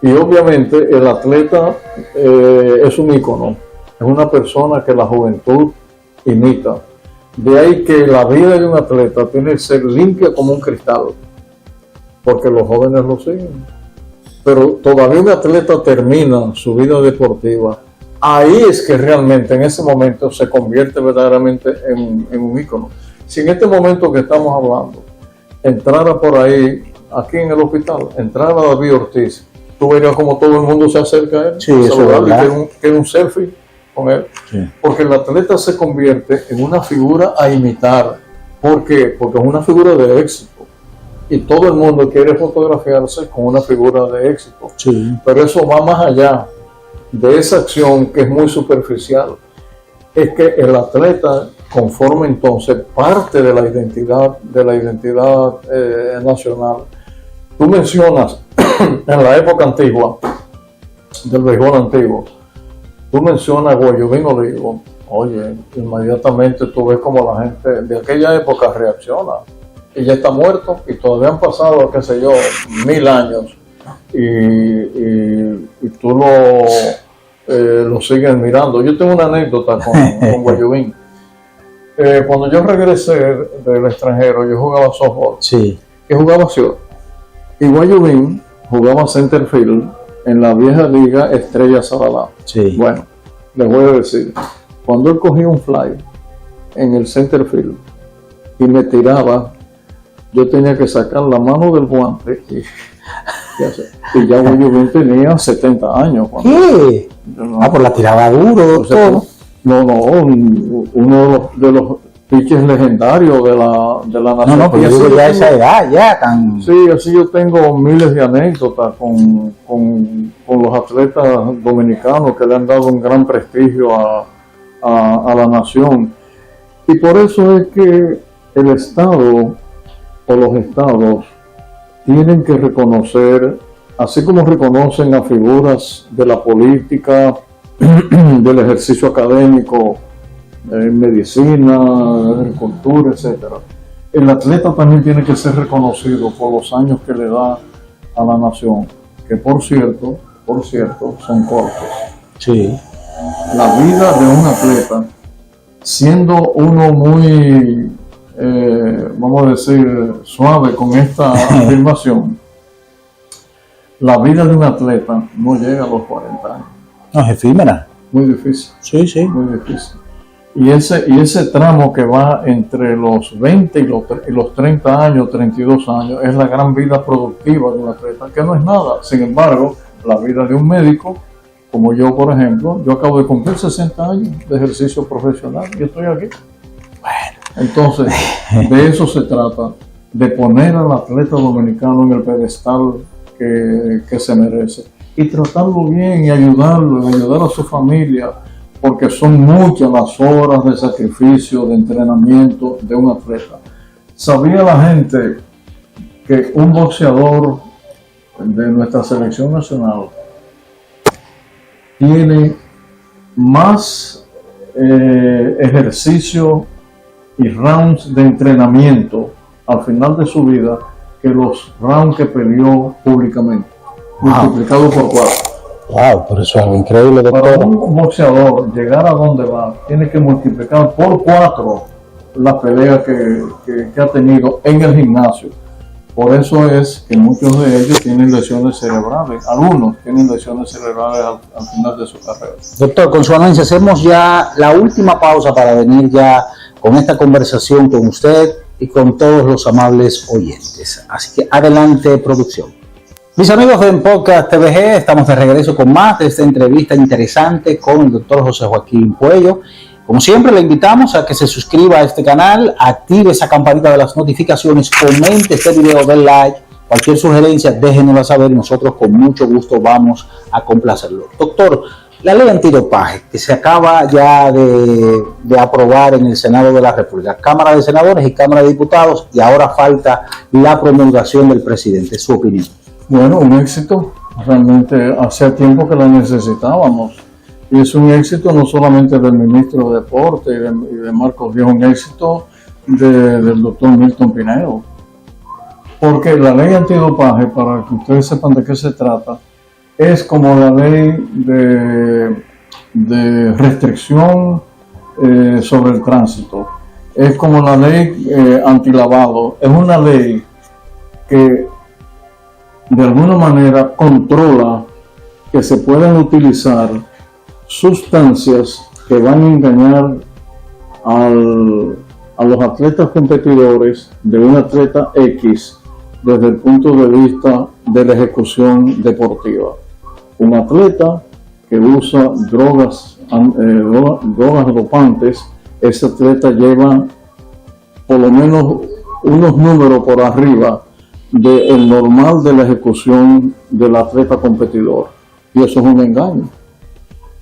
Y obviamente el atleta es un ícono, es una persona que la juventud imita. De ahí que la vida de un atleta tiene que ser limpia como un cristal, porque los jóvenes lo siguen. Pero todavía un atleta termina su vida deportiva, ahí es que realmente en ese momento se convierte verdaderamente en un ícono. Si en este momento que estamos hablando entrara por ahí, aquí en el hospital, entrara David Ortiz, tú verías como todo el mundo se acerca a él, sí, quiere un selfie con él, sí. Porque el atleta se convierte en una figura a imitar. ¿Por qué? Porque es una figura de éxito y todo el mundo quiere fotografiarse con una figura de éxito, sí. Pero eso va más allá de esa acción que es muy superficial. Es que el atleta conforma entonces parte de la identidad nacional. Tú mencionas en la época antigua del béisbol antiguo, tú mencionas Guayubín Olivo, oye, inmediatamente tú ves como la gente de aquella época reacciona, y ya está muerto y todavía han pasado, qué sé yo, 1000 años y tú lo sigues mirando. Yo tengo una anécdota con Guayubín. Cuando yo regresé del extranjero, yo jugaba softball, sí. Y jugaba short, y Guayubín jugaba center field en la vieja liga Estrella Sadalá. Sí. Bueno, les voy a decir, cuando él cogía un fly en el center field y me tiraba, yo tenía que sacar la mano del guante y ya Guayubín tenía 70 años. ¿Qué? Pues la tiraba duro, todo. No, uno de los pitches legendarios de la nación. No, pues yo digo ya esa edad, ya tan... Sí, así yo tengo miles de anécdotas con los atletas dominicanos que le han dado un gran prestigio a la nación. Y por eso es que el Estado o los estados tienen que reconocer, así como reconocen a figuras de la política, del ejercicio académico, en medicina, agricultura, etcétera. El atleta también tiene que ser reconocido por los años que le da a la nación, que por cierto, son cortos. Sí. La vida de un atleta, siendo uno muy, vamos a decir, suave con esta afirmación, la vida de un atleta no llega a los 40 años. No, es efímera. Muy difícil. Sí. Muy difícil. Y ese tramo que va entre los 20 y los 30 años, 32 años, es la gran vida productiva de un atleta, que no es nada. Sin embargo, la vida de un médico, como yo, por ejemplo, yo acabo de cumplir 60 años de ejercicio profesional y estoy aquí. Bueno. Entonces, de eso se trata, de poner al atleta dominicano en el pedestal que se merece. Y tratarlo bien y ayudarlo, y ayudar a su familia, porque son muchas las horas de sacrificio, de entrenamiento de un atleta. ¿Sabía la gente que un boxeador de nuestra selección nacional tiene más ejercicio y rounds de entrenamiento al final de su vida que los rounds que peleó públicamente? Multiplicado por 4. Wow, pero eso es algo increíble, Para doctor. un boxeador llegar a donde va, tiene que multiplicar por 4 las peleas que ha tenido en el gimnasio. Por eso es que muchos de ellos tienen lesiones cerebrales, algunos tienen lesiones cerebrales al final de su carrera. Doctor, con su anuencia hacemos ya la última pausa para venir ya con esta conversación con usted y con todos los amables oyentes. Así que adelante, producción. Mis amigos de Podcast TVG, estamos de regreso con más de esta entrevista interesante con el doctor José Joaquín Puello. Como siempre, le invitamos a que se suscriba a este canal, active esa campanita de las notificaciones, comente este video, den like, cualquier sugerencia, déjenosla saber y nosotros con mucho gusto vamos a complacerlo. Doctor, la ley antidopaje que se acaba ya de aprobar en el Senado de la República, Cámara de Senadores y Cámara de Diputados, y ahora falta la promulgación del presidente. ¿Su opinión? Bueno, un éxito, realmente hacía tiempo que la necesitábamos. Y es un éxito no solamente del ministro de Deporte y de Marcos Díaz, un éxito del doctor Milton Pinheiro. Porque la ley antidopaje, para que ustedes sepan de qué se trata, es como la ley de restricción sobre el tránsito. Es como la ley antilavado. Es una ley que de alguna manera controla que se puedan utilizar sustancias que van a engañar a los atletas competidores de un atleta X desde el punto de vista de la ejecución deportiva. Un atleta que usa drogas dopantes, ese atleta lleva por lo menos unos números por arriba del normal de la ejecución del atleta competidor, y eso es un engaño.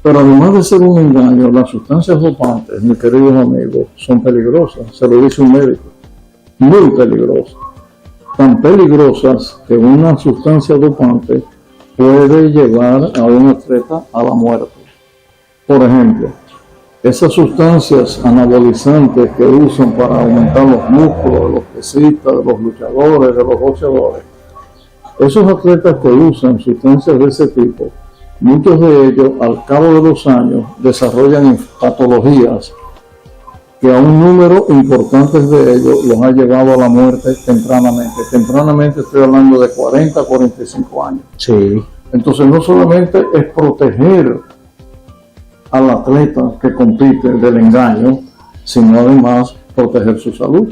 Pero además de ser un engaño, las sustancias dopantes, mis queridos amigos, son peligrosas, se lo dice un médico, muy peligrosas, tan peligrosas que una sustancia dopante puede llevar a un atleta a la muerte. Por ejemplo, esas sustancias anabolizantes que usan para aumentar los músculos de los pesistas, de los luchadores, de los boxeadores, esos atletas que usan sustancias de ese tipo, muchos de ellos al cabo de los años desarrollan patologías que a un número importante de ellos los ha llevado a la muerte tempranamente. Tempranamente estoy hablando de 40 a 45 años. Sí. Entonces no solamente es proteger al atleta que compite del engaño, sino además proteger su salud.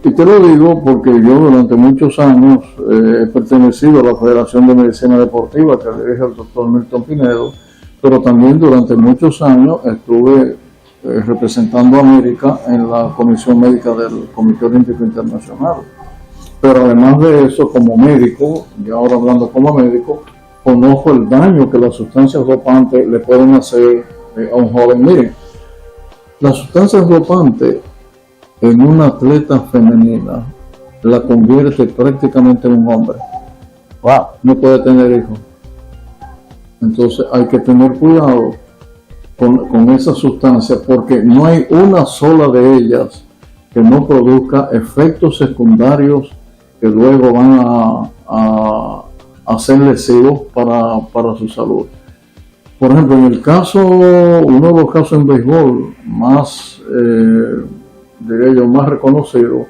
Y te lo digo porque yo durante muchos años he pertenecido a la Federación de Medicina Deportiva que dirige el doctor Milton Pinheiro, pero también durante muchos años estuve representando a América en la Comisión Médica del Comité Olímpico Internacional. Pero además de eso, como médico, y ahora hablando como médico, conozco el daño que las sustancias dopantes le pueden hacer a un joven. Miren, las sustancias dopantes en una atleta femenina la convierte prácticamente en un hombre. Wow. No puede tener hijos. Entonces hay que tener cuidado con esas sustancias porque no hay una sola de ellas que no produzca efectos secundarios que luego van a ser lesivos para su salud. Por ejemplo, en el caso, uno de los casos en béisbol más, diría yo, más reconocido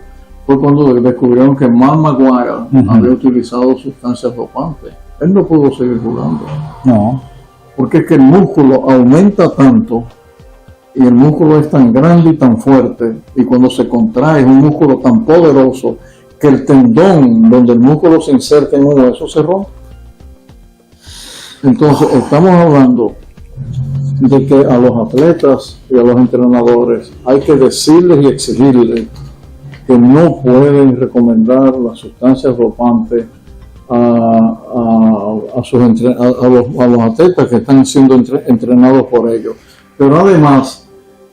fue cuando descubrieron que Mark McGwire había utilizado sustancias dopantes. Él no pudo seguir jugando. No. Porque es que el músculo aumenta tanto y el músculo es tan grande y tan fuerte, y cuando se contrae es un músculo tan poderoso que el tendón donde el músculo se inserta en un hueso se rompe. Entonces estamos hablando de que a los atletas y a los entrenadores hay que decirles y exigirles que no pueden recomendar las sustancias dopantes a los atletas que están siendo entrenados por ellos. Pero además,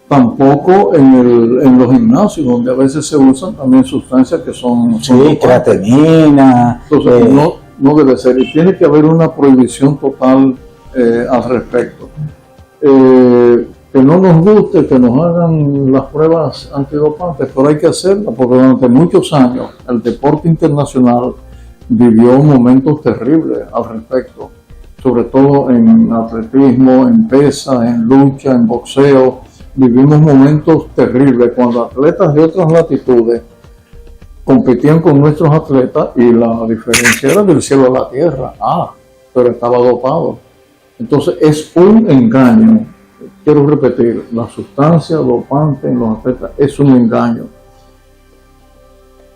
tampoco en los gimnasios, donde a veces se usan también sustancias que son creatinina. Entonces, no debe ser, y tiene que haber una prohibición total al respecto. Que no nos guste que nos hagan las pruebas antidopantes, pero hay que hacerlas, porque durante muchos años el deporte internacional vivió momentos terribles al respecto. sobre todo en atletismo, en pesa, en lucha, en boxeo. Vivimos momentos terribles cuando atletas de otras latitudes competían con nuestros atletas y la diferencia era del cielo a la tierra. Pero estaba dopado. Entonces es un engaño. Quiero repetir, la sustancia dopante en los atletas es un engaño.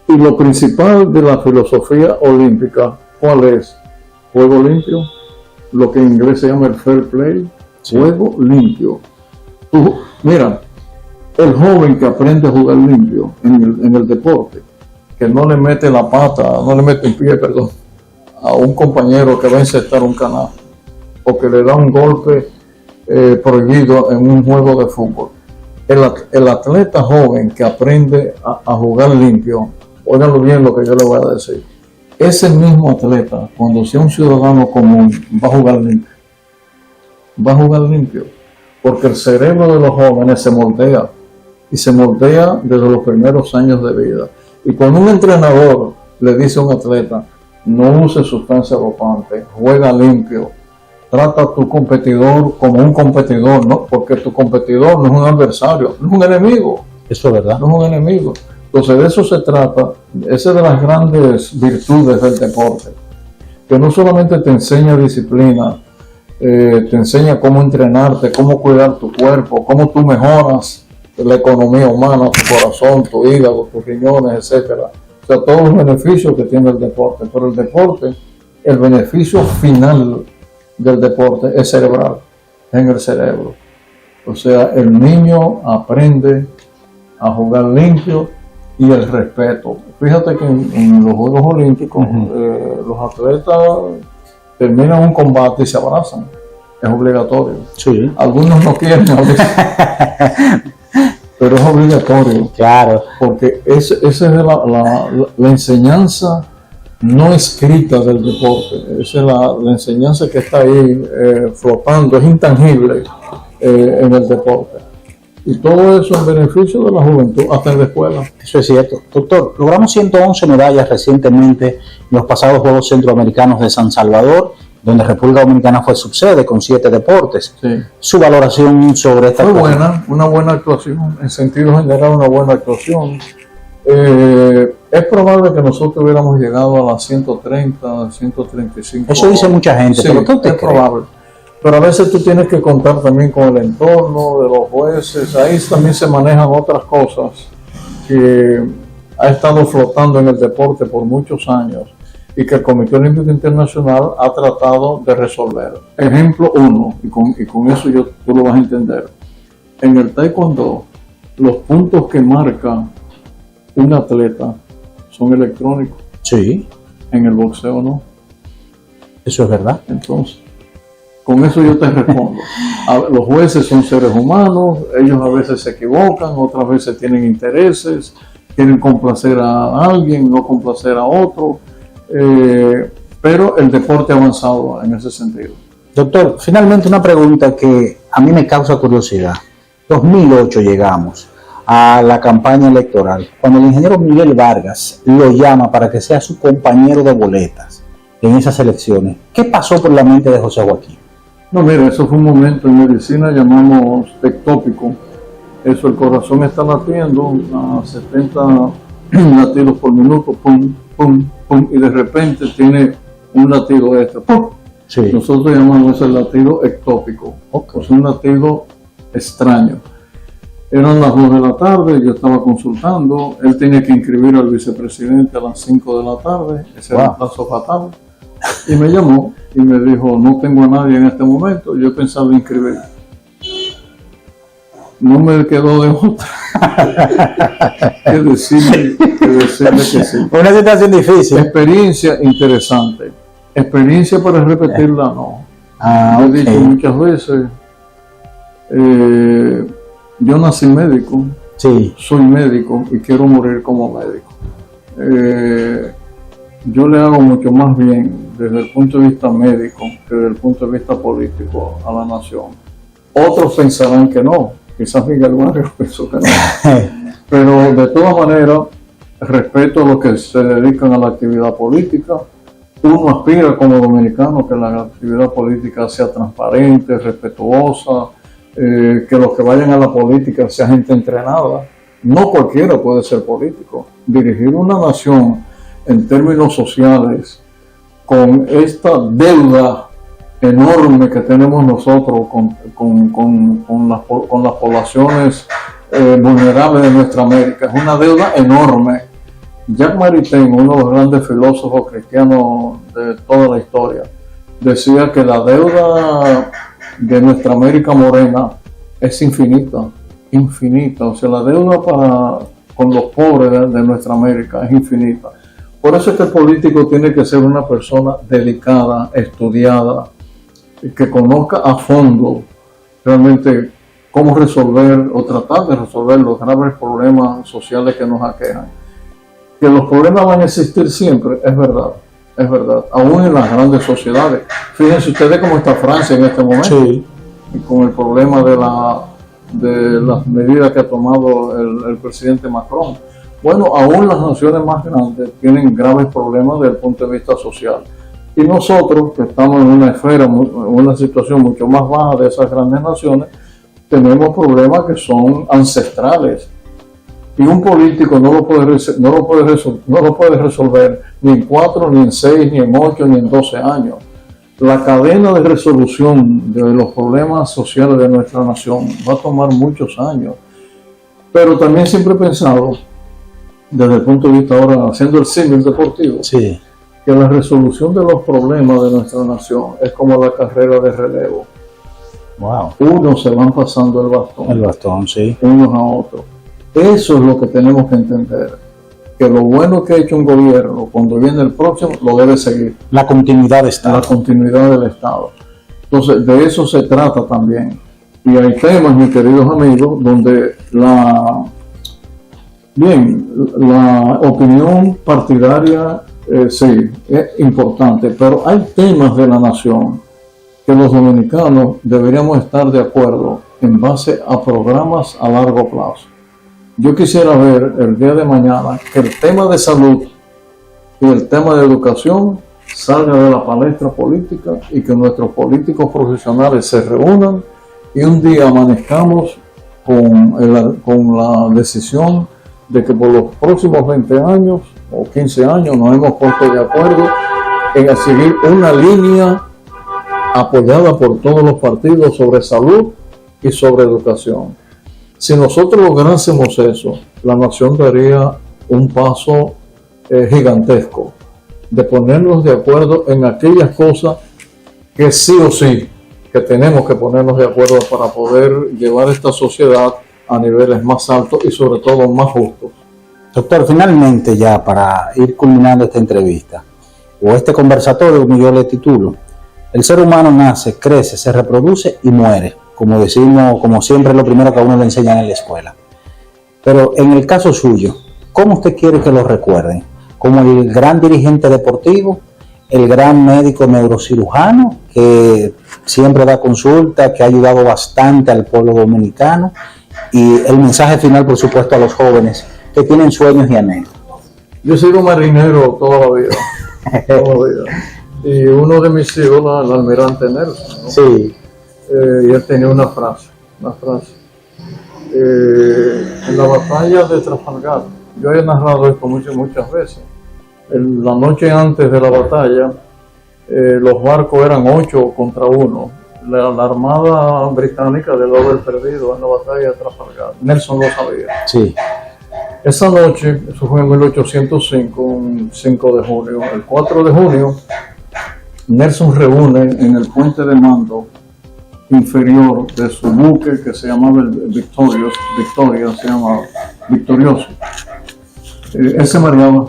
Y lo principal de la filosofía olímpica, ¿cuál es? Juego limpio, lo que en inglés se llama el fair play, sí. Juego limpio. Mira, el joven que aprende a jugar limpio en el deporte, que no le mete la pata, no le mete el pie, perdón, a un compañero que va a encestar un canasto, o que le da un golpe prohibido en un juego de fútbol. El atleta joven que aprende a jugar limpio, óiganlo bien lo que yo le voy a decir, ese mismo atleta, cuando sea un ciudadano común, va a jugar limpio. Va a jugar limpio. Porque el cerebro de los jóvenes se moldea. Y se moldea desde los primeros años de vida. Y cuando un entrenador le dice a un atleta, no use sustancia dopante, juega limpio, trata a tu competidor como un competidor, ¿no? Porque tu competidor no es un adversario, no es un enemigo. Eso es verdad. No es un enemigo. Entonces de eso se trata, esa es de las grandes virtudes del deporte, que no solamente te enseña disciplina, te enseña cómo entrenarte, cómo cuidar tu cuerpo, cómo tú mejoras la economía humana, tu corazón, tu hígado, tus riñones, etcétera. O sea, todos los beneficios que tiene el deporte, pero el deporte, el beneficio final del deporte es cerebral, es en el cerebro. O sea, el niño aprende a jugar limpio y el respeto. Fíjate que en los Juegos Olímpicos los atletas terminan un combate y se abrazan. Es obligatorio. Sí. Algunos no quieren pero es obligatorio. Claro. Porque esa es la enseñanza no escrita del deporte. Esa es la enseñanza que está ahí flotando, es intangible en el deporte. Y todo eso en beneficio de la juventud, hasta en la escuela. Eso es cierto. Doctor, logramos 111 medallas recientemente en los pasados Juegos Centroamericanos de San Salvador, donde República Dominicana fue subsede con 7 deportes. Sí. Su valoración sobre esta fue buena, una buena actuación, en sentido general una buena actuación. Es probable que nosotros hubiéramos llegado a las 130, 135. Eso dice mucha gente, sí, pero ¿qué usted es cree? Probable. Pero a veces tú tienes que contar también con el entorno de los jueces, ahí también se manejan otras cosas que ha estado flotando en el deporte por muchos años y que el Comité Olímpico Internacional ha tratado de resolver. Ejemplo 1, y con eso tú lo vas a entender. En el taekwondo, los puntos que marca un atleta son electrónicos. Sí. En el boxeo no. Eso es verdad. Entonces, con eso yo te respondo. Los jueces son seres humanos, ellos a veces se equivocan, otras veces tienen intereses, quieren complacer a alguien, no complacer a otro, pero el deporte ha avanzado en ese sentido. Doctor, finalmente una pregunta que a mí me causa curiosidad. 2008 llegamos a la campaña electoral, cuando el ingeniero Miguel Vargas lo llama para que sea su compañero de boletas en esas elecciones. ¿Qué pasó por la mente de José Joaquín? No, mira, eso fue un momento en medicina llamamos ectópico. Eso, el corazón está latiendo a 70 latidos por minuto, pum, pum, pum, y de repente tiene un latido extra, pum. Sí. Nosotros llamamos ese latido ectópico, Okay. Es un latido extraño. Eran las 2 de la tarde, yo estaba consultando, él tenía que inscribir al vicepresidente a las 5 de la tarde, ese era un plazo fatal, y me llamó y me dijo, no tengo a nadie en este momento, yo he pensado inscribir. No me quedó de otra que decirle que sí. Una situación difícil. Experiencia interesante. Experiencia para repetirla, no. He dicho muchas veces, yo nací médico, sí. Soy médico y quiero morir como médico. Yo le hago mucho más bien desde el punto de vista médico que desde el punto de vista político a la nación. Otros pensarán que no, quizás Miguel Vargas pensó que no, pero de todas maneras respeto a los que se dedican a la actividad política. uno aspira como dominicano que la actividad política sea transparente, respetuosa, que los que vayan a la política sea gente entrenada. No cualquiera puede ser político. Dirigir una nación en términos sociales con esta deuda enorme que tenemos nosotros con las poblaciones vulnerables de nuestra América, es una deuda enorme. Jacques Maritain, uno de los grandes filósofos cristianos de toda la historia, decía que la deuda de nuestra América morena es infinita, o sea, la deuda con los pobres de nuestra América es infinita. Por eso es que el político tiene que ser una persona delicada, estudiada, que conozca a fondo realmente cómo resolver o tratar de resolver los graves problemas sociales que nos aquejan. Que los problemas van a existir siempre, es verdad, aún en las grandes sociedades. Fíjense ustedes cómo está Francia en este momento, Sí. y con el problema de las medidas que ha tomado el presidente Macron. Bueno, aún las naciones más grandes tienen graves problemas desde el punto de vista social. Y nosotros, que estamos en una esfera, en una situación mucho más baja de esas grandes naciones, tenemos problemas que son ancestrales. Y un político no lo puede resolver ni en 4, ni en 6, ni en 8, ni en 12 años. La cadena de resolución de los problemas sociales de nuestra nación va a tomar muchos años. Pero también siempre he pensado, desde el punto de vista ahora, haciendo el símil deportivo, Sí. que la resolución de los problemas de nuestra nación es como la carrera de relevo. Wow. Unos se van pasando el bastón. El bastón, sí. Unos a otros. Eso es lo que tenemos que entender, que lo bueno que ha hecho un gobierno, cuando viene el próximo, lo debe seguir. La continuidad de Estado. La continuidad del Estado. Entonces, de eso se trata también. Y hay temas, mis queridos amigos, donde la opinión partidaria sí, es importante, pero hay temas de la nación que los dominicanos deberíamos estar de acuerdo en base a programas a largo plazo. Yo quisiera ver el día de mañana que el tema de salud y el tema de educación salga de la palestra política y que nuestros políticos profesionales se reúnan y un día amanezcamos con la decisión de que por los próximos 20 años o 15 años nos hemos puesto de acuerdo en seguir una línea apoyada por todos los partidos sobre salud y sobre educación. Si nosotros lográsemos eso, la nación daría un paso gigantesco de ponernos de acuerdo en aquellas cosas que sí o sí, que tenemos que ponernos de acuerdo para poder llevar esta sociedad a niveles más altos y sobre todo más justos. Doctor, finalmente ya para ir culminando esta entrevista, o este conversatorio, como yo le titulo, el ser humano nace, crece, se reproduce y muere. Como decimos, como siempre es lo primero que a uno le enseñan en la escuela. Pero en el caso suyo, ¿cómo usted quiere que lo recuerden? ¿Como el gran dirigente deportivo, el gran médico neurocirujano que siempre da consulta, que ha ayudado bastante al pueblo dominicano? Y el mensaje final, por supuesto, a los jóvenes que tienen sueños y anhelos. Yo he sido marinero toda la vida, y uno de mis hijos, el almirante Nelson, ¿no? Sí. Y él tenía una frase. En la batalla de Trafalgar, yo he narrado esto muchas veces. La noche antes de la batalla, los barcos eran 8 contra 1. La armada británica debió haber perdido en la batalla de Trafalgar. Nelson lo sabía. Sí. Esa noche, eso fue en 1805, un 5 de junio. El 4 de junio, Nelson reúne en el puente de mando inferior de su buque que se llamaba el Victorioso. Él se mareaba,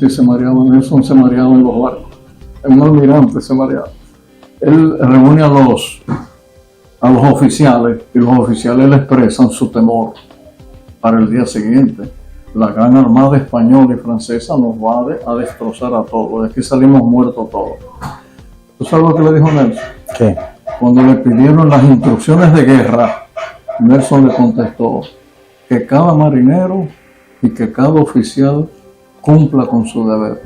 Nelson se mareaba en los barcos, un almirante se mareaba. Él reúne a los oficiales y los oficiales le expresan su temor para el día siguiente. La gran armada española y francesa nos va a destrozar a todos, de aquí salimos muertos todos. ¿Tú sabes lo que le dijo Nelson? ¿Qué? Cuando le pidieron las instrucciones de guerra, Nelson le contestó que cada marinero y que cada oficial cumpla con su deber.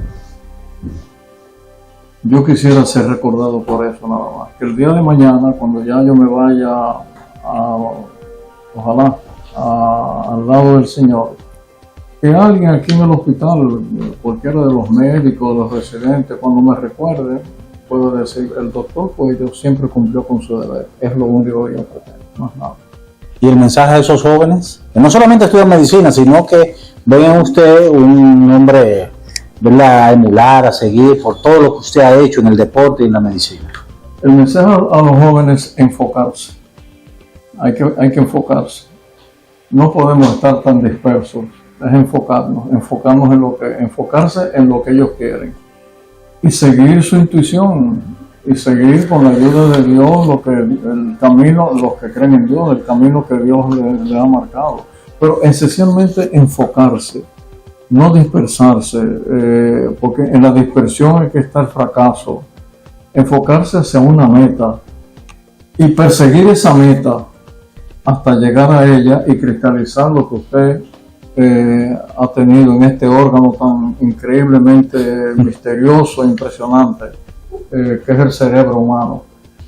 yo quisiera ser recordado por eso nada más. Que el día de mañana, cuando ya yo me vaya, ojalá, al lado del Señor, que alguien aquí en el hospital, cualquiera de los médicos, de los residentes, cuando me recuerde, puedo decir, el doctor Cuello siempre cumplió con su deber. Es lo único que yo pretendo, más nada. Y el mensaje a esos jóvenes, que no solamente estudian medicina, sino que ven usted un hombre, ¿verdad?, a emular, a seguir por todo lo que usted ha hecho en el deporte y en la medicina. El mensaje a los jóvenes es enfocarse. Hay que enfocarse. No podemos estar tan dispersos. Es enfocarse en lo que ellos quieren. Y seguir su intuición. Y seguir con la ayuda de Dios el camino, los que creen en Dios, el camino que Dios le ha marcado. Pero esencialmente enfocarse, no dispersarse, porque en la dispersión es que está el fracaso. Enfocarse hacia una meta y perseguir esa meta hasta llegar a ella y cristalizar lo que usted ha tenido en este órgano tan increíblemente misterioso e impresionante, que es el cerebro humano.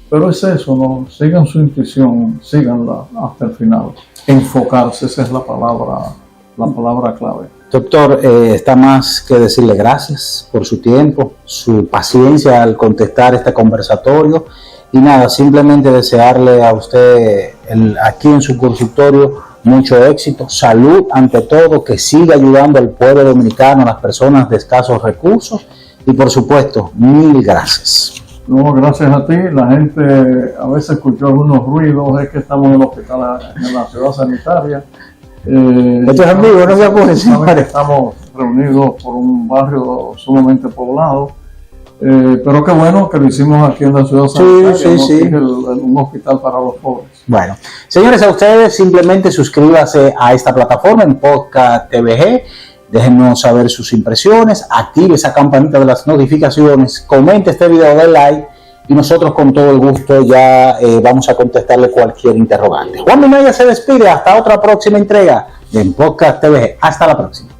Pero es eso, ¿no? Sigan su intuición, síganla hasta el final. Enfocarse, esa es la palabra clave. Doctor, está más que decirle gracias por su tiempo, su paciencia al contestar este conversatorio y nada, simplemente desearle a usted aquí en su consultorio mucho éxito, salud ante todo, que siga ayudando al pueblo dominicano, a las personas de escasos recursos y por supuesto, mil gracias. No, gracias a ti. La gente a veces escuchó algunos ruidos, es que estamos en el hospital, en la ciudad sanitaria. Estos amigos no se acuerdan, saben que estamos reunidos por un barrio sumamente poblado, pero qué bueno que lo hicimos aquí en la ciudad sanitaria, sí. Un hospital para los pobres. Bueno, señores, a ustedes simplemente suscríbase a esta plataforma en Podcast TVG, déjenos saber sus impresiones, active esa campanita de las notificaciones, comente este video, de like y nosotros con todo el gusto ya vamos a contestarle cualquier interrogante. Juan Minaya se despide, hasta otra próxima entrega de Podcast TVG. Hasta la próxima.